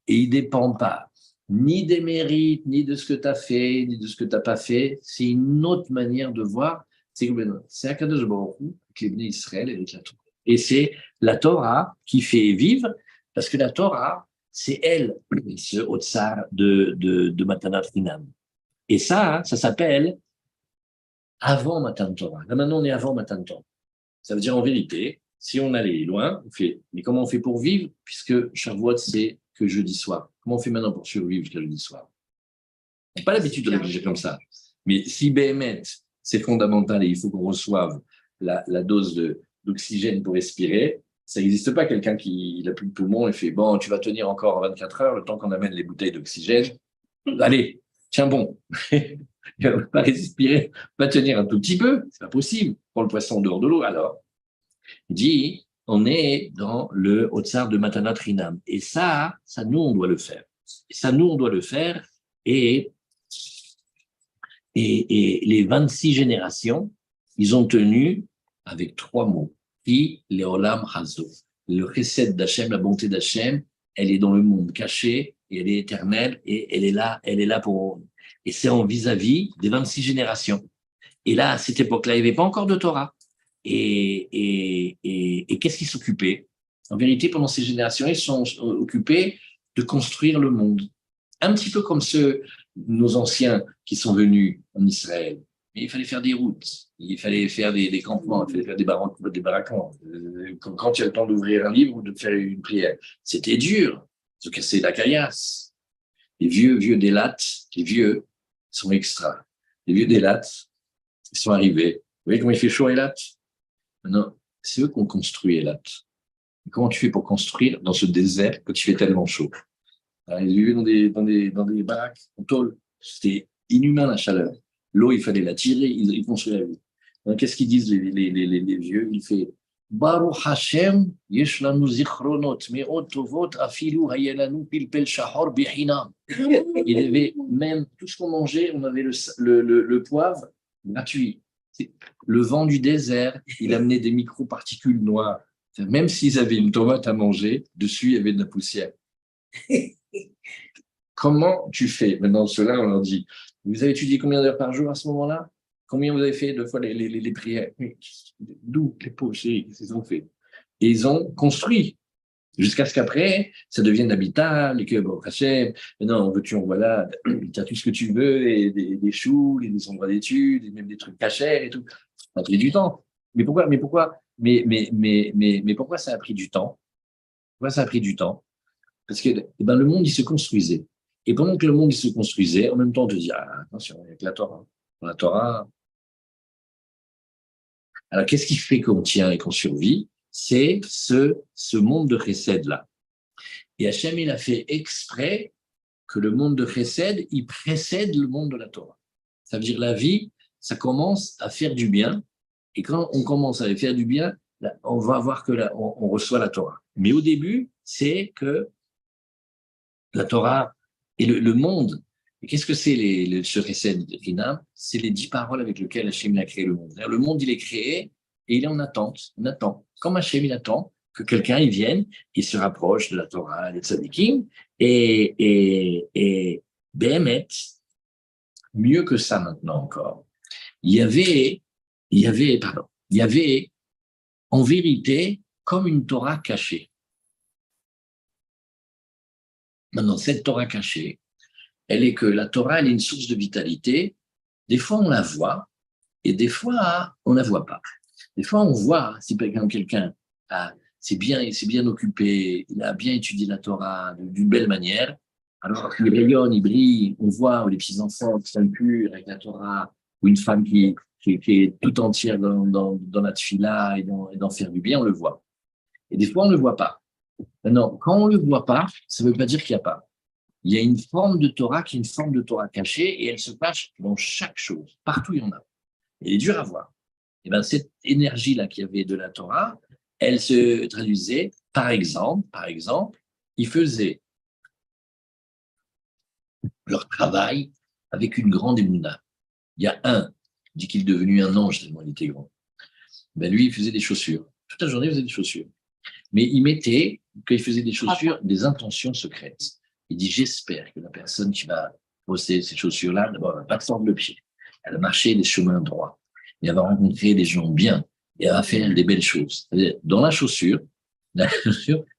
et il ne dépend pas ni des mérites, ni de ce que tu as fait, ni de ce que tu n'as pas fait. C'est une autre manière de voir. C'est Akadosh Baruch Hu, avec les Bnei Israël et avec la Torah. Et c'est la Torah qui fait vivre, parce que la Torah, c'est elle, ce Otsar de Matanat Finam. Et ça s'appelle avant Matan Torah. Là, maintenant, on est avant Matan Torah. Ça veut dire, en vérité, si on allait loin, on fait, mais comment on fait pour vivre, puisque Shavuot, c'est que jeudi soir. Comment on fait maintenant pour survivre jusqu'à jeudi soir? On n'a pas l'habitude de réfléchir comme ça. Mais si BMT, c'est fondamental et il faut qu'on reçoive la dose d'oxygène pour respirer, ça n'existe pas quelqu'un qui n'a plus de poumon et fait, bon, tu vas tenir encore 24 heures le temps qu'on amène les bouteilles d'oxygène. Allez, tiens bon. Il ne va pas respirer, va tenir un tout petit peu, c'est pas possible. Pour le poisson dehors de l'eau, alors. Il dit, on est dans le Otsar de Matanat Rinam. Et ça, nous, on doit le faire. Et ça, nous, on doit le faire. Et les 26 générations, ils ont tenu avec 3 mots. Qui, Leolam Hazo. Le chesed d'Hachem, la bonté d'Hachem, elle est dans le monde caché et elle est éternelle et elle est là pour. Et c'est en vis-à-vis des 26 générations. Et là, à cette époque-là, il n'y avait pas encore de Torah. Et qu'est-ce qu'ils s'occupaient? En vérité, pendant ces générations, ils sont occupés de construire le monde. Un petit peu comme nos anciens qui sont venus en Israël. Mais il fallait faire des routes, il fallait faire des campements, il fallait faire des baraquements. Quand il y a le temps d'ouvrir un livre ou de faire une prière, c'était dur. Ils ont cassé la caillasse. Les vieux d'élates, les vieux sont extra. Les vieux d'élates, ils sont arrivés. Vous voyez comment il fait chaud Eilat? Maintenant, c'est eux qui ont construit Eilat. Comment tu fais pour construire dans ce désert quand il fait tellement chaud? Alors, ils vivaient dans des baraques en tôle. C'était inhumain la chaleur. L'eau, il fallait la tirer, ils construisaient la vie. Donc, qu'est-ce qu'ils disent les vieux? Il fait Baruch Hashem, yesh lanu zichronot, me'ot tovot, afilu hayelanu pilpel shahor bichinam. Il y avait même tout ce qu'on mangeait, on avait le poivre gratuit. Le vent du désert, il amenait des micro-particules noires. Même s'ils avaient une tomate à manger, dessus, il y avait de la poussière. Comment tu fais? Maintenant, ceux-là, on leur dit, vous avez étudié combien d'heures par jour à ce moment-là? Combien vous avez fait 2 fois les prières? D'où les pauvres chéris, qu'est-ce qu'ils ont fait? Et ils ont construit, jusqu'à ce qu'après, ça devienne habitable, et que, bon, Hachem, maintenant, veux-tu, voilà, tu as tout ce que tu veux, et des choux, des endroits d'études, et même des trucs cachers et tout. Ça a pris du temps. Mais pourquoi ça a pris du temps? Pourquoi ça a pris du temps? Parce que le monde, il se construisait. Et pendant que le monde, il se construisait, en même temps, on te dit, attention, avec la Torah. La Torah. Alors, qu'est-ce qui fait qu'on tient et qu'on survit? C'est ce monde de Chesed-là. Et Hachem, il a fait exprès que le monde de Chesed, il précède le monde de la Torah. Ça veut dire la vie, ça commence à faire du bien. Et quand on commence à faire du bien, là, on va voir que là, on reçoit la Torah. Mais au début, c'est que la Torah et le monde. Et qu'est-ce que c'est ce Chesed Rinam? C'est les 10 paroles avec lesquelles Hachem a créé le monde. Le monde, il est créé et il est en attente. On attend. Comme Hachem, il attend que quelqu'un il vienne, il se rapproche de la Torah, des tzadikim, et Béhémet, mieux que ça maintenant encore. Il y avait en vérité comme une Torah cachée. Maintenant, cette Torah cachée, elle est que la Torah, elle est une source de vitalité. Des fois, on la voit et des fois, on ne la voit pas. Des fois, on voit si quelqu'un c'est bien occupé, il a bien étudié la Torah d'une belle manière. Alors, il rayonne, il brille. On voit les petits-enfants qui sont purs avec la Torah, ou une femme qui est tout entière dans la tefila et d'en faire du bien, on le voit. Et des fois, on ne le voit pas. Maintenant, quand on ne le voit pas, ça ne veut pas dire qu'il n'y a pas. Il y a une forme de Torah qui est une forme de Torah cachée et elle se cache dans chaque chose. Partout, il y en a. Elle est dure à voir. Et bien, cette énergie-là qu'il y avait de la Torah, elle se traduisait, par exemple, ils faisaient leur travail avec une grande émouna. Il y a il dit qu'il est devenu un ange tellement il était grand. Ben lui, il faisait des chaussures. Toute la journée, il faisait des chaussures. Mais il mettait, quand il faisait des chaussures, des intentions secrètes. Il dit, j'espère que la personne qui va poster ces chaussures-là, d'abord, elle va pas tordre le pied. Elle va marcher des chemins droits. Et elle va rencontrer des gens bien. Et elle va faire des belles choses. C'est-à-dire, dans la chaussure,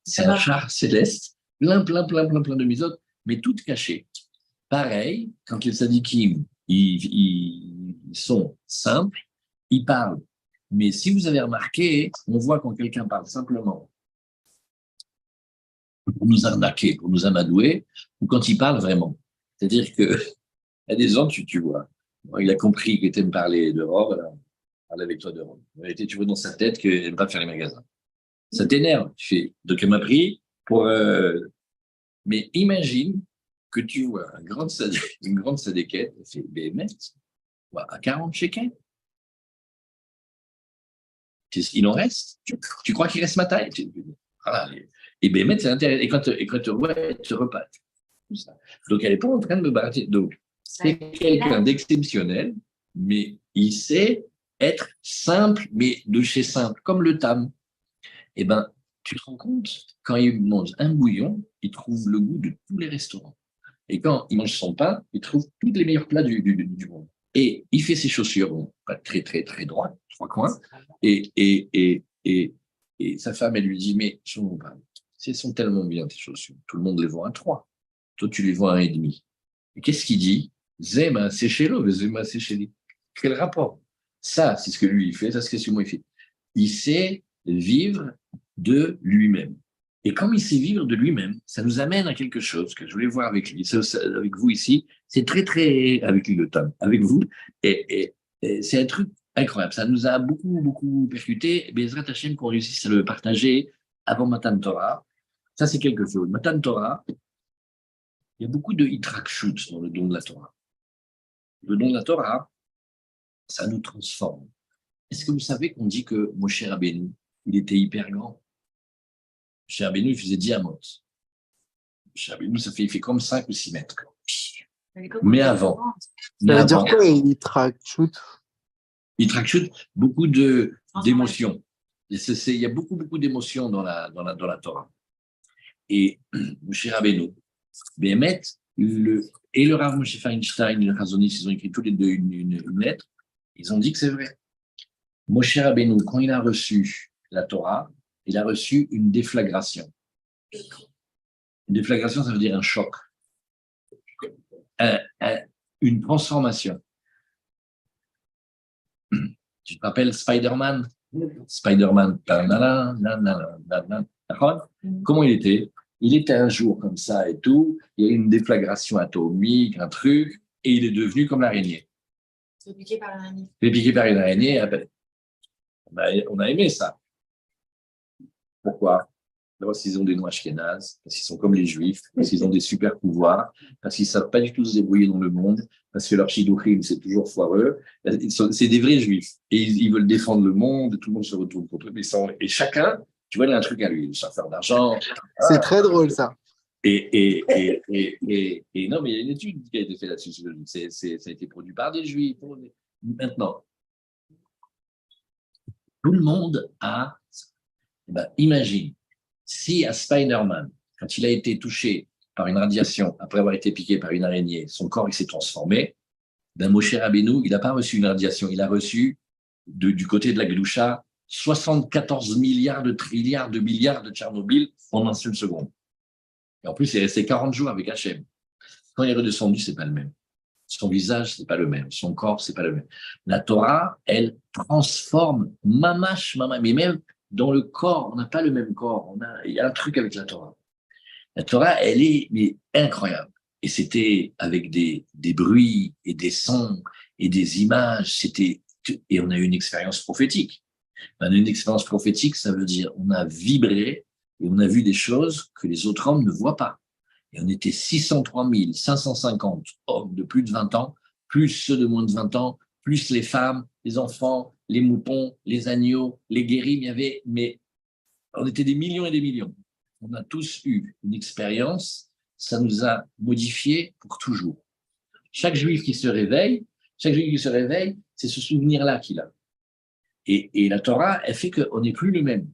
c'est un char céleste, plein de misotes, mais toutes cachées. Pareil, quand les tzadikim, ils sont simples, ils parlent. Mais si vous avez remarqué, on voit quand quelqu'un parle simplement pour nous arnaquer, pour nous amadouer, ou quand il parle vraiment. C'est-à-dire que il y a des gens, tu vois, bon, il a compris que tu aimes parler d'Europe, alors parle avec toi d'Europe. En réalité, tu vois dans sa tête qu'il n'aime pas faire les magasins. Ça t'énerve. Tu fais, donc elle m'a pris pour... Mais imagine que tu vois une grande sadéquette, elle fait BMS, à 40 shekels. Il en reste. Tu crois qu'il reste ma taille? Voilà. Et BMS, c'est intéressant. Et quand tu vois, elle te repâte. Donc, elle n'est pas en train de me battre. Donc, c'est quelqu'un d'exceptionnel, mais il sait être simple, mais de chez simple, comme le tam. Eh bien, tu te rends compte, quand il mange un bouillon, il trouve le goût de tous les restaurants. Et quand il mange son pain, il trouve tous les meilleurs plats du monde. Et il fait ses chaussures, bon, pas très, très, très droites, 3 coins. Et sa femme, elle lui dit, mais elles sont tellement bien tes chaussures. Tout le monde les voit à 3. Toi, tu les vois à 1,5. Et qu'est-ce qu'il dit? Zema séchélo, Zema séchéli. Quel rapport? Ça, c'est ce que lui, il fait. Ça, c'est ce que moi, il fait. Il sait vivre de lui-même. Et comme il sait vivre de lui-même, ça nous amène à quelque chose que je voulais voir avec lui, avec vous ici. C'est très, très, avec lui, le Tom, avec vous. Et c'est un truc incroyable. Ça nous a beaucoup, beaucoup percuté. Bezrat Hashem, qu'on réussisse à le partager avant Matan Torah. Ça, c'est quelque chose. Matan Torah, il y a beaucoup de hitrakshut dans le don de la Torah. Le don de la Torah, ça nous transforme. Est-ce que vous savez qu'on dit que Moshe Rabbeinu, il était hyper grand? Moshe Rabbeinu, il faisait 10 amot. Moshe Rabbeinu, il fait comme 5 ou 6 mètres. Mais avant. Ça veut dire quoi, hitrakshut? Hitrakshut, beaucoup d'émotions. Il y a beaucoup, beaucoup d'émotions dans la Torah. Et Moshe Rabbeinu, Béhémet, et le Rav Moshe Feinstein et le Chazonis, ils ont écrit tous les deux une lettre. Ils ont dit que c'est vrai. Moshe Rabbeinu, quand il a reçu la Torah, il a reçu une déflagration. Une déflagration, ça veut dire un choc. Une transformation. Tu te rappelles Spider-Man? Spider-Man, comment il était? Il était un jour comme ça et tout, il y a eu une déflagration atomique, un truc, et il est devenu comme l'araignée. Il est piqué par l'araignée. Il est piqué par une araignée, on a aimé ça. Pourquoi? D'abord, parce qu'ils ont des noix ashkénazes, parce qu'ils sont comme les juifs, parce qu'ils ont des super pouvoirs, parce qu'ils ne savent pas du tout se débrouiller dans le monde, parce que leur shidduchim, c'est toujours foireux. C'est des vrais juifs. Et ils veulent défendre le monde, et tout le monde se retourne contre eux. Et chacun, tu vois, il a un truc à lui, un faire d'argent. C'est très drôle, ça. Et non, mais il y a une étude qui a été faite là-dessus. Ça a été produit par des juifs. Maintenant, tout le monde a... imagine, si à Spider-Man, quand il a été touché par une radiation, après avoir été piqué par une araignée, son corps il s'est transformé, Moshe Rabbeinu, il n'a pas reçu une radiation, il a reçu du côté de la Gdusha 74 milliards de trilliards de milliards de Tchernobyl en une seule seconde. Et en plus, il est resté 40 jours avec Hachem. Quand il est redescendu, c'est pas le même. Son visage, c'est pas le même. Son corps, c'est pas le même. La Torah, elle transforme mamash, mais même dans le corps, on n'a pas le même corps. Il y a un truc avec la Torah. La Torah, elle est incroyable. Et c'était avec des bruits et des sons et des images. Et on a eu une expérience prophétique. On a eu une expérience prophétique, ça veut dire on a vibré et on a vu des choses que les autres hommes ne voient pas. Et on était 603 550 hommes de plus de 20 ans, plus ceux de moins de 20 ans, plus les femmes, les enfants, les moutons, les agneaux, les guéris. Mais on était des millions et des millions. On a tous eu une expérience, ça nous a modifiés pour toujours. Chaque juif qui se réveille, c'est ce souvenir-là qu'il a. Et la Torah, elle fait qu'on n'est plus le même.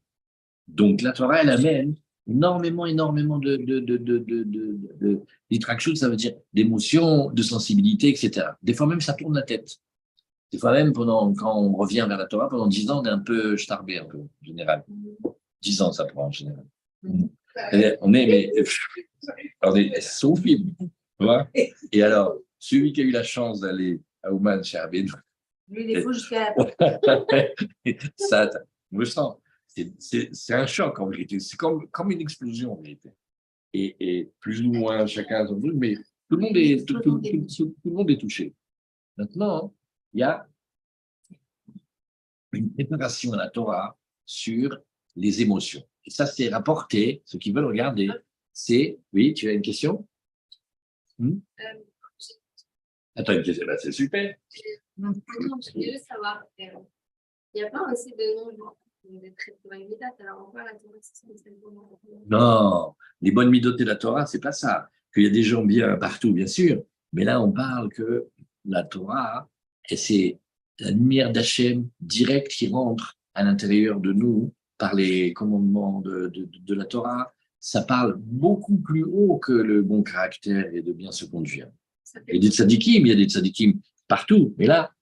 Donc la Torah, elle amène énormément de d'attraction, ça veut dire d'émotions, de sensibilité, etc. Des fois même, ça tourne la tête. Des fois même, quand on revient vers la Torah, pendant 10 ans, on est un peu starbé, un peu, en général. 10 ans, ça prend, en général. C'est son film, tu vois. Et alors, celui qui a eu la chance d'aller à Ouman, chez Arbenou, lui, il est fou jusqu'à ça, je me sens. C'est un choc en vérité. C'est comme une explosion en vérité. Et plus ou moins chacun son truc, mais tout le monde est touché. Maintenant, il y a une préparation à la Torah sur les émotions. Et ça, c'est rapporté. Ceux qui veulent regarder, c'est. Oui, tu as une question? Attends, une question, c'est super. Non, je voulais juste savoir, il y a plein aussi de noms de traits de bonne midot, alors on voit la Torah, c'est non, les bonnes midot et la Torah, c'est pas ça. Qu'il y a des gens bien partout, bien sûr, mais là, on parle que la Torah, c'est la lumière d'Hachem directe qui rentre à l'intérieur de nous par les commandements de la Torah. Ça parle beaucoup plus haut que le bon caractère et de bien se conduire. Il y a des tzadikim partout, mais là,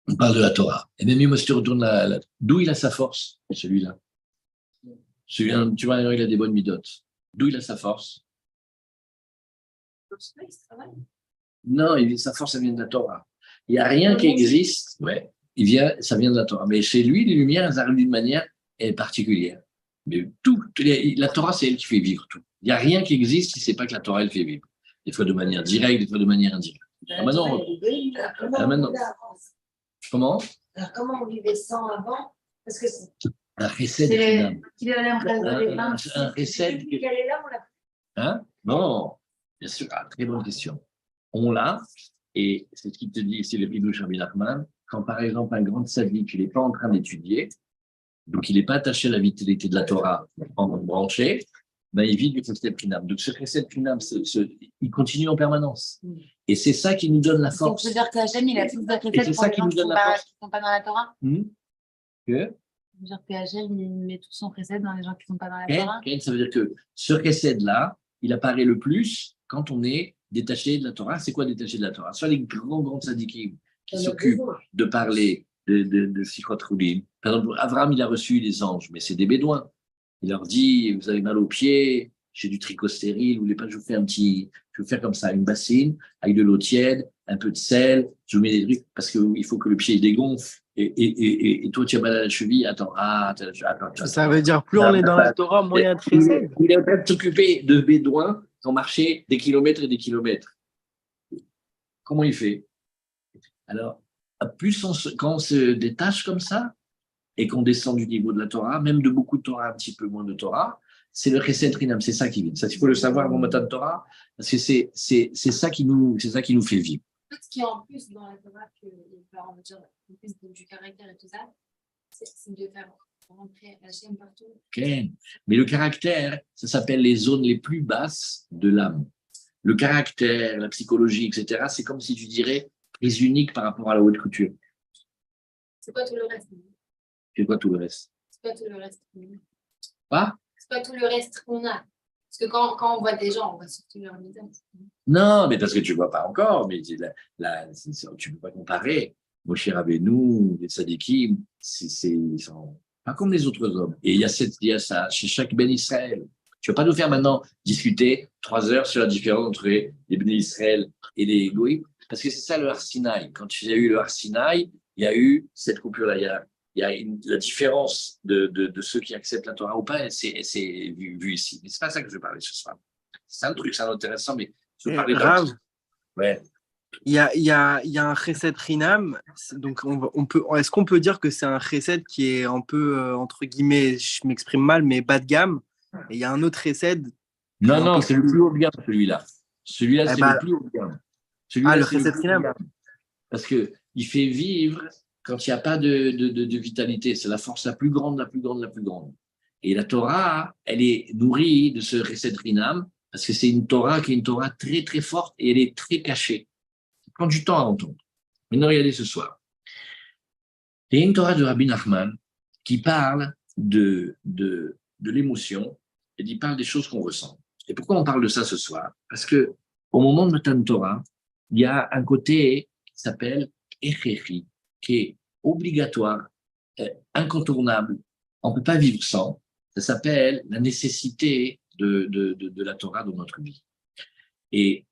on parle de la Torah. Et même moi, si tu retournes d'où il a sa force, celui-là. Celui-là, tu vois, il a des bonnes midotes. D'où il a sa force? Non, sa force, ça vient de la Torah. Il n'y a rien qui existe, ouais, ça vient de la Torah. Mais chez lui, les lumières, elles arrivent d'une manière particulière. Mais la Torah, c'est elle qui fait vivre tout. Il n'y a rien qui existe si ce n'est pas que la Torah, elle fait vivre. Des fois de manière directe, des fois de manière indirecte. Maintenant, comment? Alors, comment on vivait sans avant? Parce que un recette un recette. Hein? Non, bien sûr, très bonne question. On l'a, et c'est ce qu'il te dit, c'est le Bidouche Rabbi Nachman, quand par exemple un grand tzaddik, il n'est pas en train d'étudier, donc il n'est pas attaché à la vitalité de la Torah en branché, ben il vit du Chesed Prinam. Donc ce Chesed Prinam, il continue en permanence. Et c'est ça qui nous donne la force. Ça veut dire qu'Hachem, il a plus de Chesed pour les gens qui ne sont pas dans la Torah? Que? Ça veut dire qu'Hachem, il met tout son Chesed dans les gens qui ne sont pas dans la Torah? Ça veut dire que ce Chesed-là, il apparaît le plus quand on est détaché de la Torah. C'est quoi détaché de la Torah? Soit les grands tzadikim qui s'occupent de parler de Sichot Choulim. Par exemple, Abraham, il a reçu les anges, mais c'est des bédouins. Il leur dit, vous avez mal aux pieds, j'ai du tricot stérile, vous voulez pas que je vous fais je vais faire comme ça, une bassine, avec de l'eau tiède, un peu de sel, je vous mets des trucs, parce qu'il faut que le pied dégonfle, et toi, tu as mal à la cheville, attends. Ça veut dire, plus on est dans la Torah, moins il y a de chesed. Il est en train de s'occuper de bédouins qui ont marché des kilomètres et des kilomètres. Comment il fait? Alors, quand on se détache comme ça, et qu'on descend du niveau de la Torah, même de beaucoup de Torah, un petit peu moins de Torah, c'est le Chesed Rinam, c'est ça qui vient. Ça, il faut le savoir avant matin de Torah, parce que c'est ça qui nous fait vivre. Ce qui est en plus dans la Torah, on va dire, en plus du caractère et tout ça, c'est de faire rentrer Hachem partout. Okay. Mais le caractère, ça s'appelle les zones les plus basses de l'âme. Le caractère, la psychologie, etc., c'est comme si tu dirais prise unique par rapport à la haute couture. C'est pas tout le reste. C'est quoi tout le reste? C'est pas tout le reste. Pas? C'est pas tout le reste qu'on a. Parce que quand on voit des gens, on voit surtout leur visage. Non, mais parce que tu ne vois pas encore, mais tu ne peux pas comparer. Moshe Rabbeinu, les Tzadikim, ils sont pas comme les autres hommes. Et il y a ça chez chaque Ben Israël. Tu vas pas nous faire maintenant discuter 3 heures sur la différence entre les Ben Israël et les Goïs, parce que c'est ça le Har Sinaï. Quand il y a eu le Har Sinaï, il y a eu cette coupure-là. Il y a la différence de ceux qui acceptent la Torah ou pas, et c'est vu ici. Mais c'est pas ça que je veux parler ce soir. C'est un truc, c'est intéressant, mais je veux parler Rav, ouais. il y a un chesed Rinam, donc est-ce qu'on peut dire que c'est un chesed qui est un peu, entre guillemets, je m'exprime mal, mais bas de gamme, et il y a un autre chesed qui est un Non, peu c'est le plus haut de gamme, celui-là. Celui-là, Eh c'est ben, le plus haut de gamme. ah, Celui-là, le c'est le chesed plus haut de Rinam. gamme. Parce qu'il fait vivre quand il n'y a pas de vitalité. C'est la force la plus grande, la plus grande, la plus grande. Et la Torah, elle est nourrie de ce Chesed Rinam, parce que c'est une Torah qui est une Torah très, très forte et elle est très cachée. Ça prend du temps à entendre. Maintenant, regardez ce soir. Il y a une Torah de Rabbi Nachman qui parle de l'émotion et qui parle des choses qu'on ressent. Et pourquoi on parle de ça ce soir? Parce que au moment de Matan Torah, il y a un côté qui s'appelle Echechi, qui est obligatoire, incontournable. On ne peut pas vivre sans. Ça s'appelle la nécessité de la Torah dans notre vie. Et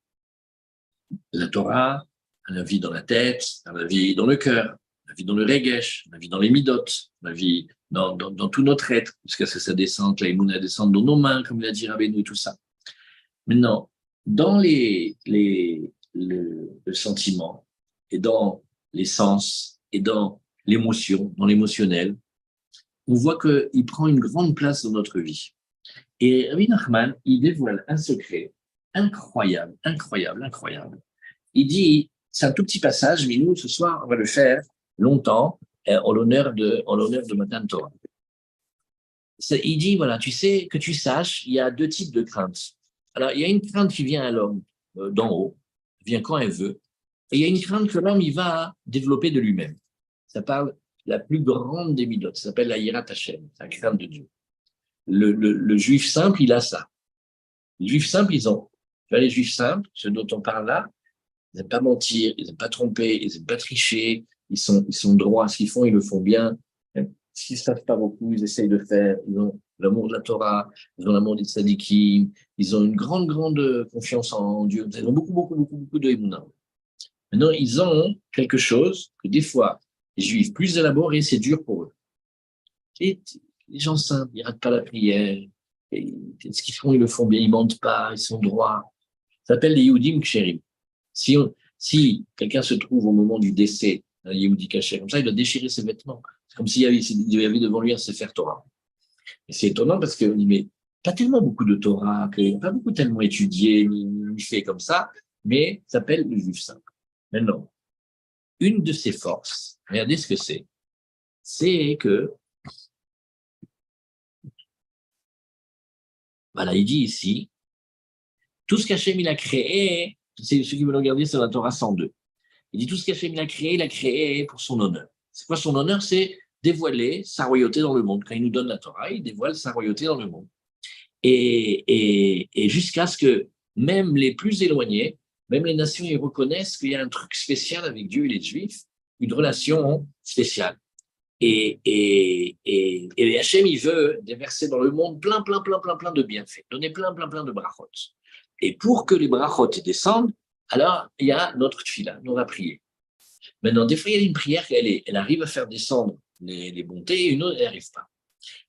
la Torah, la vie dans la tête, la vie dans le cœur, la vie dans le regesh, la vie dans les midot, la vie dans tout notre être, jusqu'à ce que ça descende, que la Emouna descende dans nos mains, comme l'a dit Rabbeinu et tout ça. Maintenant, dans le sentiment, et dans les sens, et dans l'émotion, dans l'émotionnel, on voit qu'il prend une grande place dans notre vie. Et Rabbi Nachman, il dévoile un secret incroyable, incroyable, incroyable. Il dit, c'est un tout petit passage, mais nous, ce soir, on va le faire longtemps, en l'honneur de Matan Torah. Il dit, voilà, tu sais, que tu saches, il y a 2 types de craintes. Alors, il y a une crainte qui vient à l'homme d'en haut, vient quand elle veut, et il y a une crainte que l'homme, il va développer de lui-même. Ça parle la plus grande des midotes, ça s'appelle la Yirat Hashem, la crainte de Dieu. Le juif simple, il a ça. Les juifs simples, ils ont. Les juifs simples, ceux dont on parle là, ils n'aiment pas mentir, ils n'aiment pas tromper, ils n'aiment pas tricher, ils sont droits, ce qu'ils font, ils le font bien. Ce qu'ils ne savent pas beaucoup, ils essayent de faire. Ils ont l'amour de la Torah, ils ont l'amour des tzadikim, ils ont une grande, grande confiance en Dieu. Ils ont beaucoup, beaucoup, beaucoup, beaucoup de émouna. Maintenant, ils ont quelque chose que des fois, les juifs plus élaborés, c'est dur pour eux. Et les gens simples, ils ne ratent pas la prière. Et ce qu'ils font, ils le font bien, ils ne mentent pas, ils sont droits. Ça s'appelle les Yehudim Ksherim. Si quelqu'un se trouve au moment du décès d'un Yehudi Kasher, comme ça, il doit déchirer ses vêtements. C'est comme s'il y avait devant lui un Sefer Torah. Et c'est étonnant parce qu'on dit, mais pas tellement beaucoup de Torah, pas beaucoup tellement étudié, ni fait comme ça, mais ça s'appelle le juif simple. Maintenant, une de ses forces, regardez ce que c'est que, voilà, il dit ici, tout ce qu'Hachem il a créé, c'est ceux qui veulent regarder sur la Torah 102. Il dit tout ce qu'Hachem il a créé pour son honneur. C'est quoi son honneur? C'est dévoiler sa royauté dans le monde. Quand il nous donne la Torah, il dévoile sa royauté dans le monde. Et jusqu'à ce que même les plus éloignés, même les nations, ils reconnaissent qu'il y a un truc spécial avec Dieu et les Juifs, une relation spéciale. Et Hachem, il veut déverser dans le monde plein de bienfaits, donner plein de brachot. Et pour que les brachot descendent, alors il y a notre tfila, on va prier. Maintenant, des fois, il y a une prière, elle arrive à faire descendre les bontés, et une autre, elle n'y arrive pas.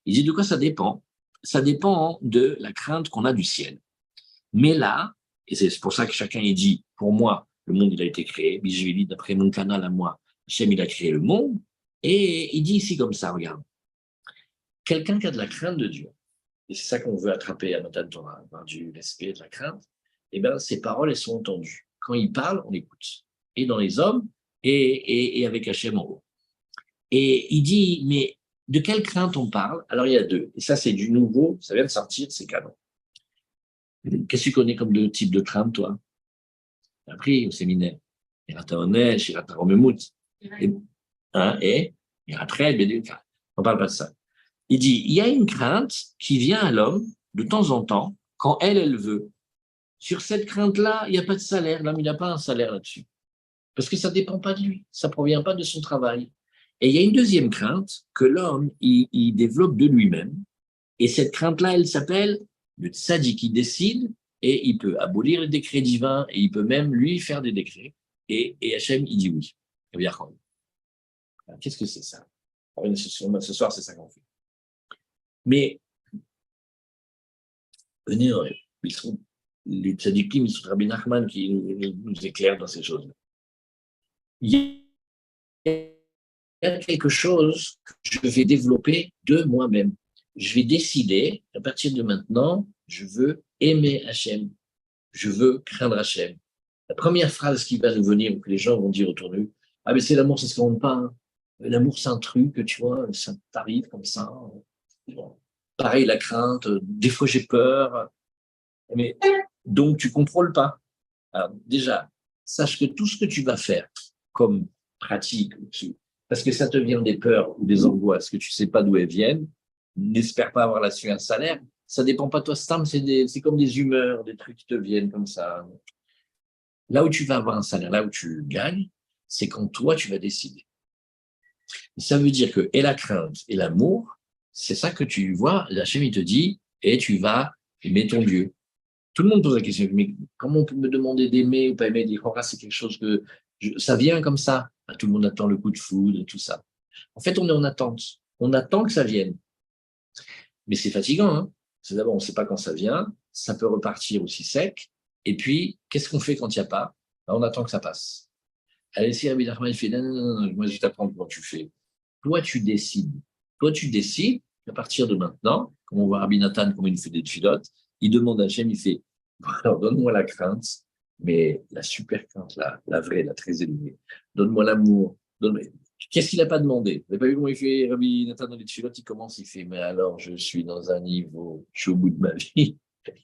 Il dit de quoi ça dépend? Ça dépend de la crainte qu'on a du ciel. Mais là, et c'est pour ça que chacun est dit, pour moi, le monde, il a été créé, Bijvili, d'après mon canal à moi, Hachem, il a créé le monde, et il dit ici comme ça, regarde, quelqu'un qui a de la crainte de Dieu, et c'est ça qu'on veut attraper à Matan Torah, avoir du respect, de la crainte, eh bien, ses paroles, elles sont entendues. Quand il parle, on écoute. Et dans les hommes, et avec Hachem en haut. Et il dit, mais de quelle crainte on parle? Alors, il y a 2. Et ça, c'est du nouveau, ça vient de sortir, c'est canon. Qu'est-ce que tu connais comme 2 types de crainte, toi? Tu as appris au séminaire. Irata Onesh, Irata Romemut. Et Iratra, on ne parle pas de ça. Il dit, il y a une crainte qui vient à l'homme de temps en temps, quand elle veut. Sur cette crainte-là, il n'y a pas de salaire. L'homme, il n'a pas un salaire là-dessus. Parce que ça ne dépend pas de lui, ça ne provient pas de son travail. Et il y a une deuxième crainte que l'homme, il développe de lui-même. Et cette crainte-là, elle s'appelle le tzaddik qui décide et il peut abolir les décrets divins et il peut même, lui, faire des décrets. Et Hachem, il dit oui. Eh bien, qu'est-ce que c'est ça? Ce soir, c'est ça qu'on fait. Mais, venez, les tzaddikim, ils sont Rabbi Nachman qui nous éclairent dans ces choses-là. Il y a quelque chose que je vais développer de moi-même. Je vais décider, à partir de maintenant, je veux aimer Hachem. Je veux craindre Hachem. La première phrase qui va nous venir, ou que les gens vont dire autour de nous, ah, mais c'est l'amour, ça se compte pas. Hein. L'amour, c'est un truc, tu vois, ça t'arrive comme ça. Bon. Pareil, la crainte, des fois j'ai peur. Mais donc, tu ne contrôles pas. Alors, déjà, sache que tout ce que tu vas faire comme pratique, parce que ça te vient des peurs ou des angoisses, que tu ne sais pas d'où elles viennent, n'espère pas avoir là-dessus un salaire, ça ne dépend pas de toi, c'est comme des humeurs, des trucs qui te viennent comme ça. Là où tu vas avoir un salaire, là où tu gagnes, c'est quand toi, tu vas décider. Et ça veut dire que et la crainte et l'amour, c'est ça que tu vois, la Hachem, il te dit, et tu vas aimer ton Dieu. Tout le monde pose la question, mais comment on peut me demander d'aimer ou pas aimer? Dire, oh, c'est quelque chose que ça vient comme ça. Tout le monde attend le coup de foudre et tout ça. En fait, on est en attente. On attend que ça vienne. Mais c'est fatigant. Hein. C'est d'abord, on ne sait pas quand ça vient. Ça peut repartir aussi sec. Et puis, qu'est-ce qu'on fait quand il n'y a pas? On attend que ça passe. Allez, si Rabbi Nachman fait, non, moi je t'apprends comment tu fais. Toi, tu décides. Toi, tu décides qu'à partir de maintenant, comme on voit Rabbi Nathan, comme il fait des filotes, il demande à Hachem, il fait, alors donne-moi la crainte, mais la super crainte, la vraie, la très élevée. Donne-moi l'amour. Qu'est-ce qu'il n'a pas demandé? Vous n'avez pas vu comment il fait Rabbi Nathan dans les filotes? Il commence, il fait, mais alors je suis dans un niveau, je suis au bout de ma vie,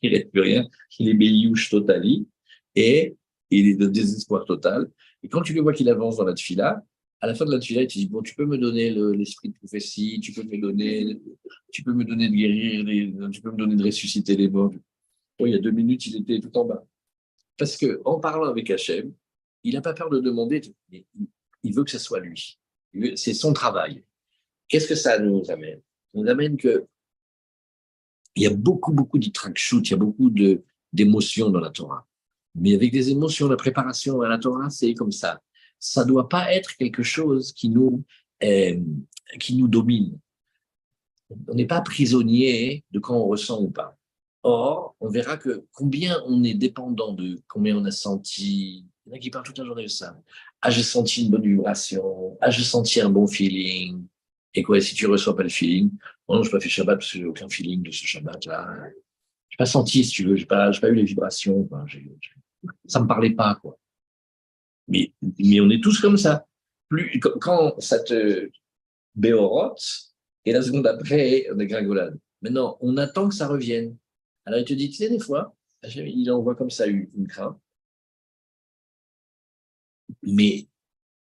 il ne reste plus rien, il est béliouche totali, et il est de désespoir total. Et quand tu le vois qu'il avance dans la tfila, à la fin de la tfila, il te dit, bon, tu peux me donner l'esprit de prophétie, tu peux me donner de guérir, tu peux me donner de ressusciter les morts. Bon, il y a 2 minutes, il était tout en bas. Parce qu'en parlant avec Hachem, il n'a pas peur de demander, mais il veut que ce soit lui. C'est son travail. Qu'est-ce que ça nous amène? Ça nous amène que il y a beaucoup, beaucoup d'itrakshut, il y a beaucoup d'émotions dans la Torah. Mais avec des émotions, la préparation à la Torah, c'est comme ça. Ça ne doit pas être quelque chose qui nous domine. On n'est pas prisonnier de quand on ressent ou pas. Or, on verra que combien on est dépendant de combien on a senti. Il y en a qui parlent toute la journée de ça. Ah, j'ai senti une bonne vibration. Ah, j'ai senti un bon feeling. Et quoi, si tu ne reçois pas le feeling, oh non, je n'ai pas fait Shabbat parce que j'ai aucun feeling de ce Shabbat-là. Je n'ai pas senti, si tu veux, je n'ai pas eu les vibrations. Quoi. Ça ne me parlait pas, quoi. Mais on est tous comme ça. Quand ça te béorote, et la seconde après, on est gringolade. Maintenant, on attend que ça revienne. Alors, il te dit, tu sais, des fois, il envoie comme ça une crainte, mais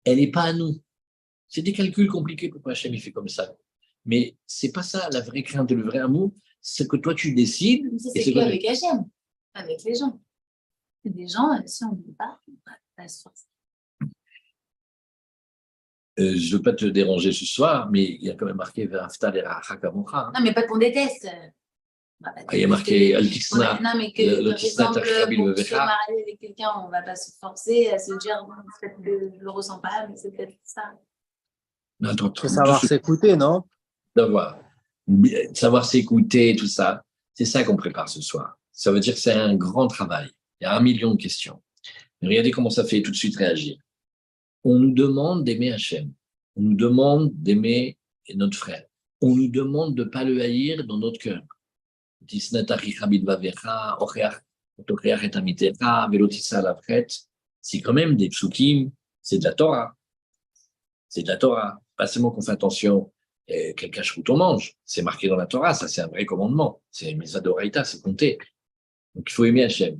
elle n'est pas à nous. C'est des calculs compliqués pourquoi Hachem il fait comme ça. Mais c'est pas ça, la vraie crainte et le vrai amour, c'est que toi, tu décides. C'est qu'avec Hachem, avec les gens. Des gens, si on ne veut pas, on va pas se forcer. Je ne veux pas te déranger ce soir, mais il y a quand même marqué Ve'afta l'eracha kamocha. Non, mais pas qu'on déteste. Il y a marqué Al-Tisna. Non, mais que, par exemple, pour se marier avec quelqu'un, on ne va pas se forcer à se dire, bon, peut-être que je ne le ressens pas, mais c'est peut-être ça. Il faut savoir s'écouter, non? Savoir s'écouter, tout ça. C'est ça qu'on prépare ce soir. Ça veut dire que c'est un grand travail. Il y a 1 million de questions. Mais regardez comment ça fait tout de suite réagir. On nous demande d'aimer Hachem. On nous demande d'aimer notre frère. On nous demande de ne pas le haïr dans notre cœur. C'est quand même des psukim, c'est de la Torah. C'est de la Torah. Pas seulement qu'on fait attention, quel cache-route on mange. C'est marqué dans la Torah, ça c'est un vrai commandement. C'est Mitzvah d'Oraïta, c'est compté. Donc il faut aimer Hachem.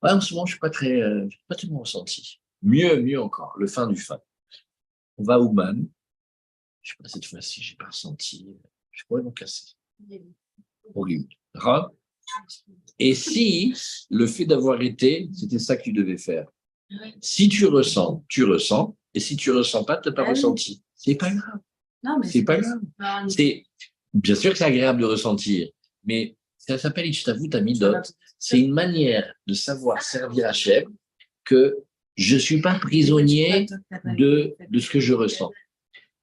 Ouais, en ce moment, je ne suis pas tellement ressenti. Mieux encore, le fin du fin. On va à Ouman. Je ne sais pas, cette fois-ci, je n'ai pas ressenti. Je pourrais m'en casser. Horrible. Et si le fait d'avoir été, c'était ça que tu devais faire, Si tu ressens, tu ressens. Et si tu ressens pas, tu n'as pas Ah oui. ressenti. C'est pas grave. Non, mais C'est pas grave. Non, Bien sûr que c'est agréable de ressentir, mais ça s'appelle Ishtavut Amidot. C'est une manière de savoir servir Hachem que je ne suis pas prisonnier de ce que je ressens.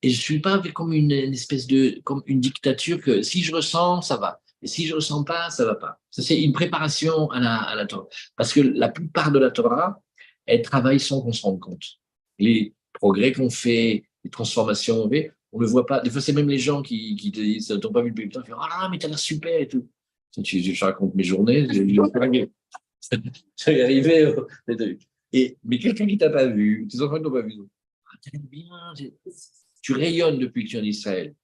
Et je ne suis pas comme une espèce de, comme une dictature que si je ressens, ça va. Et si je ne ressens pas, ça ne va pas. Ça, c'est une préparation à la Torah. Parce que la plupart de la Torah, elle travaille sans qu'on se rende compte. Les progrès qu'on fait, les transformations qu'on fait, on ne le voit pas. Des fois, c'est même les gens qui te disent, ça ne t'ont pas vu depuis le temps, ils font, ah, mais t'as l'air super et tout. Je raconte mes journées, ça y arrivé. Mais quelqu'un qui ne t'a pas vu, tes enfants ne t'ont pas vu, ah, t'as l'air bien, tu rayonnes depuis que tu es en Israël.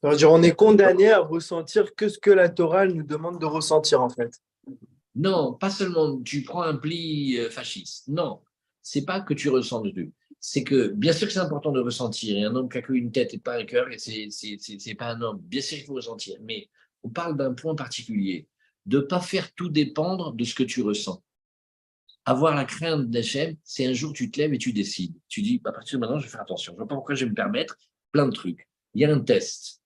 Ça veut dire on est condamné à ressentir que ce que la Torah nous demande de ressentir, en fait. Non, pas seulement tu prends un pli fasciste. Non, c'est pas que tu ressens de tout. C'est que, bien sûr que c'est important de ressentir. Et un homme qui a qu'une tête et pas un cœur, et c'est pas un homme. Bien sûr qu'il faut ressentir. Mais on parle d'un point particulier. De ne pas faire tout dépendre de ce que tu ressens. Avoir la crainte d'Hachem, c'est un jour tu te lèves et tu décides. Tu dis, à partir de maintenant, je vais faire attention. Je ne vois pas pourquoi je vais me permettre plein de trucs. Il y a un test.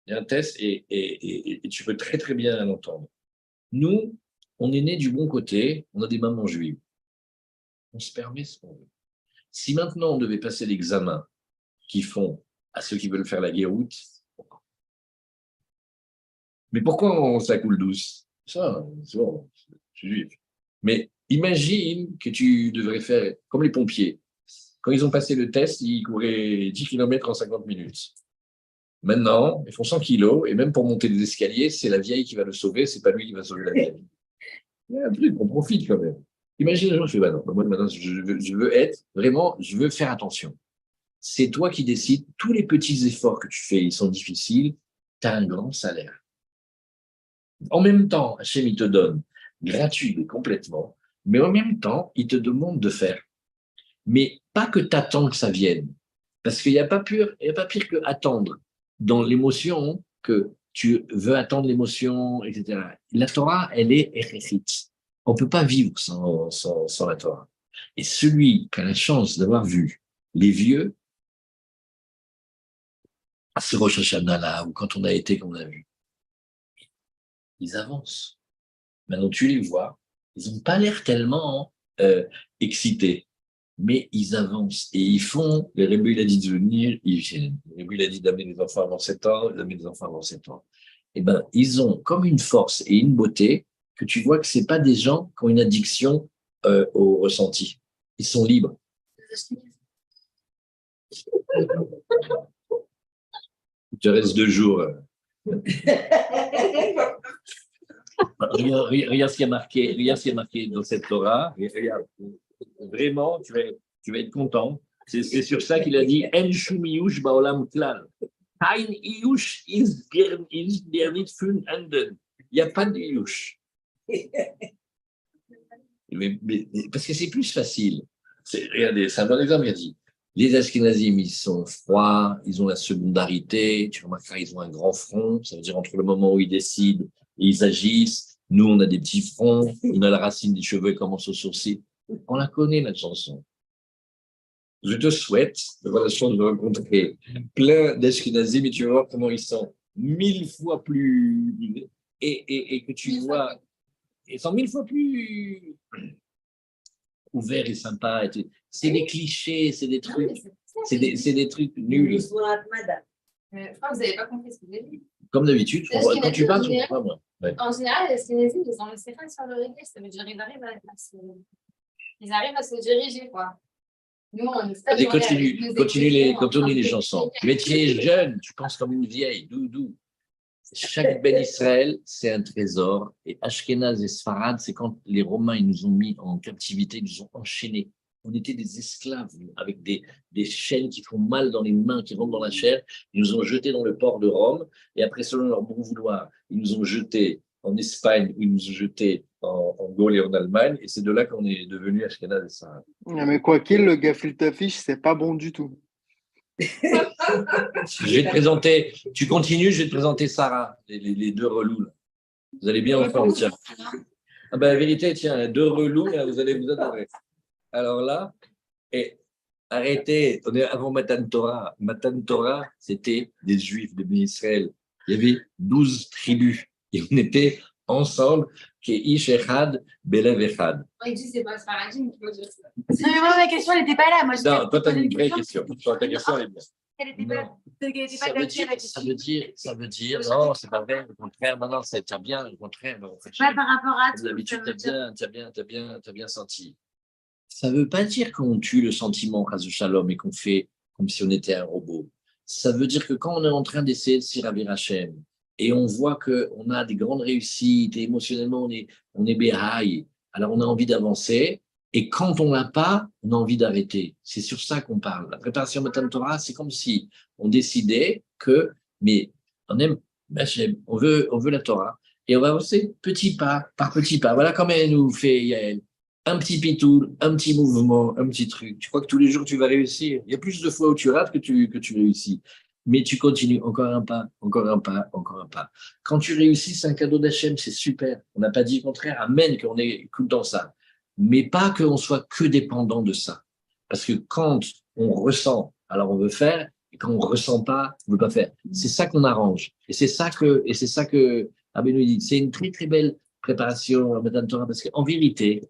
Il y a un test et tu peux très, très bien l'entendre. Nous, on est né du bon côté, on a des mamans juives. On se permet ce qu'on veut. Si maintenant on devait passer l'examen qu'ils font à ceux qui veulent faire la guéroute, mais pourquoi ça coule douce? Ça, c'est bon, je suis juif. Mais imagine que tu devrais faire comme les pompiers. Quand ils ont passé le test, ils couraient 10 km en 50 minutes. Maintenant, ils font 100 kilos, et même pour monter des escaliers, c'est la vieille qui va le sauver, c'est pas lui qui va sauver la vieille. Il y a un truc, on profite quand même. Imagine un jour, je fais, bah non, moi maintenant, je veux être, vraiment, je veux faire attention. C'est toi qui décides, tous les petits efforts que tu fais, ils sont difficiles, tu as un grand salaire. En même temps, Hachem, il te donne gratuit, mais complètement, mais en même temps, il te demande de faire. Mais pas que tu attends que ça vienne, parce qu'il n'y a pas pire que attendre dans l'émotion, que tu veux attendre l'émotion, etc. La Torah, elle est échérite. On ne peut pas vivre sans la Torah. Et celui qui a la chance d'avoir vu les vieux, à ce Rosh Hashanah-là, ou quand on a été, qu'on a vu, ils avancent. Maintenant, tu les vois, ils n'ont pas l'air tellement excités, mais ils avancent et ils font. Le Rebbe, il a dit de venir, le Rebbe, il a dit d'amener les enfants avant 7 ans, d'amener les enfants avant 7 ans. Eh ben, ils ont comme une force et une beauté que tu vois que ce pas des gens qui ont une addiction au ressenti. Ils sont libres. Il te reste 2 jours. Regarde ce qui a marqué dans cette Torah. Regarde. Vraiment, tu vas être content. C'est sur ça qu'il a dit En shum iyush ba'olam klal. Kein iyush is der nicht fun enden. Il n'y a pas d'iyush. Mais, parce que c'est plus facile. Regardez, c'est un bon exemple. Il a dit les Ashkénazim, ils sont froids, ils ont la secondarité. Tu remarqueras, ils ont un grand front. Ça veut dire entre le moment où ils décident et ils agissent. Nous, on a des petits fronts. On a la racine des cheveux qui commence au sourcil. On la connaît, la chanson. Je te souhaite d'avoir la chance de rencontrer plein d'Ashkénazim et tu vas voir comment ils sont 1000 fois plus. Et que tu vois. Ils sont 1000 fois plus ouverts et sympas. C'est des clichés, c'est des trucs. C'est des trucs nuls. Je crois que vous n'avez pas compris ce que j'ai dit. Comme d'habitude, quand tu parles, tu ne comprends pas moi. Ouais. En général, les Ashkénazim, ils ont le séchal sur le réglé. Ça veut dire qu'ils arrivent à se diriger, quoi. Nous, on est continue les chansons. Mais tu es jeune, tu penses comme une vieille, doudou. Chaque Ben Israël, c'est un trésor. Et Ashkenaz et Sfarad, c'est quand les Romains ils nous ont mis en captivité, ils nous ont enchaînés. On était des esclaves avec des chaînes qui font mal dans les mains, qui rentrent dans la chair. Ils nous ont jetés dans le port de Rome. Et après, selon leur bon vouloir, ils nous ont jetés en Espagne, ils nous ont jetés en Gaule et en Allemagne. Et c'est de là qu'on est devenu Ashkenaz et Sfarad. Mais quoi qu'il, le gefilte fish, c'est pas bon du tout. Je vais te présenter, tu continues, je vais te présenter Sarah, les 2 relous. Là. Vous allez bien ensemble, tiens. Ah ben, la vérité, tiens, deux relous, là, vous allez vous adorer. Alors là, et arrêtez, on est avant Matan Torah. Matan Torah, c'était des Juifs de Israël. Il y avait 12 tribus et on était ensemble, Ish Echad, Belev Echad. Il dit c'est pas Sfaradim qui pose ça. Non, mais moi, ma question, elle n'était pas là. Moi, je Non, toi, tu as posé une vraie question. Toi, ta question, elle est bien. Elle n'était pas, Non. elle était pas Ça veut comme dire, la ça question. veut dire, ça veut dire, non, c'est pas vrai, au contraire, non, t'as bien, au contraire, en fait, Pas par rapport à comme tout. d'habitude, ça veut dire- t'as bien senti. Ça veut pas dire qu'on tue le sentiment, Chas Shalom, et qu'on fait comme si on était un robot. Ça veut dire que quand on est en train d'essayer de s'irabir Hachem, et on voit qu'on a des grandes réussites, et émotionnellement, on est béhaï, alors on a envie d'avancer, et quand on l'a pas, on a envie d'arrêter. C'est sur ça qu'on parle. La préparation Matan Torah, c'est comme si on décidait que, mais on aime Hachem, on veut la Torah, et on va avancer petit pas par petit pas. Voilà comment elle nous fait Yael. Un petit pitoul, un petit mouvement, un petit truc. Tu crois que tous les jours tu vas réussir. Il y a plus de fois où tu rates que tu réussis. Mais tu continues, encore un pas, encore un pas, encore un pas. Quand tu réussis, c'est un cadeau d'Hachem, c'est super. On n'a pas dit le contraire, amen, qu'on est tout dans ça. Mais pas qu'on soit que dépendant de ça. Parce que quand on ressent, alors on veut faire, et quand on ressent pas, on veut pas faire. C'est ça qu'on arrange. Et c'est ça que Abel nous dit. C'est une très très belle préparation à Matan Torah, parce qu'en vérité,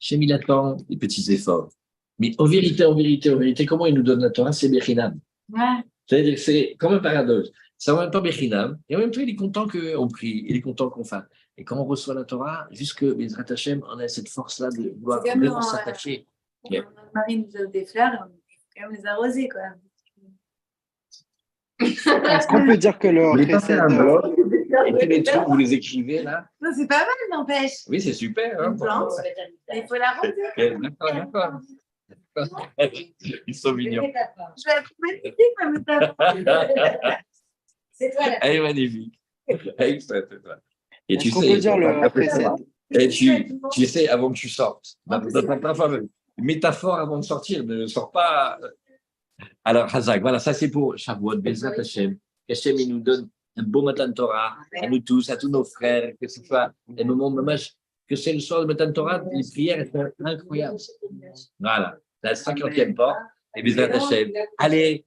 Hachem, il attend des petits efforts. Mais en vérité, comment il nous donne la Torah? C'est Bechinam. Ouais. C'est-à-dire que c'est comme un paradoxe. C'est en même temps Bechinam, et en même temps, il est content qu'on prie, il est content qu'on fasse. Et quand on reçoit la Torah, jusque Bezrat Hachem, on a cette force-là de vouloir C'est comme vraiment dans, s'attacher. Notre mari nous donne des fleurs, on peut quand même les arroser, quoi. Est-ce qu'on peut dire que le Vous voulez pas recette, faire un blog, et tous les trucs, vous les écrivez là? Non, c'est pas mal, n'empêche. Oui, c'est super. Hein, Une plante. Il faut l'arroser. D'accord. Ils sont mignons. Je vais la trouver magnifique, ma métaphore. C'est toi la Elle est magnifique. Extrait, c'est ça. Et est-ce tu qu'on sais, peut dire le recette? et tu sais avant que tu sortes. Métaphore avant de sortir, ne sors pas. Alors, Hazak, voilà, ça c'est pour Shavuot, Bezrat Hashem. Hashem, il nous donne un beau Matan Torah, à nous tous, à tous nos frères, que ce soit un moment dommage, que c'est le soir de Matan Torah, les prières sont incroyables. Voilà, la 50e porte, et Bezrat Hashem. Allez,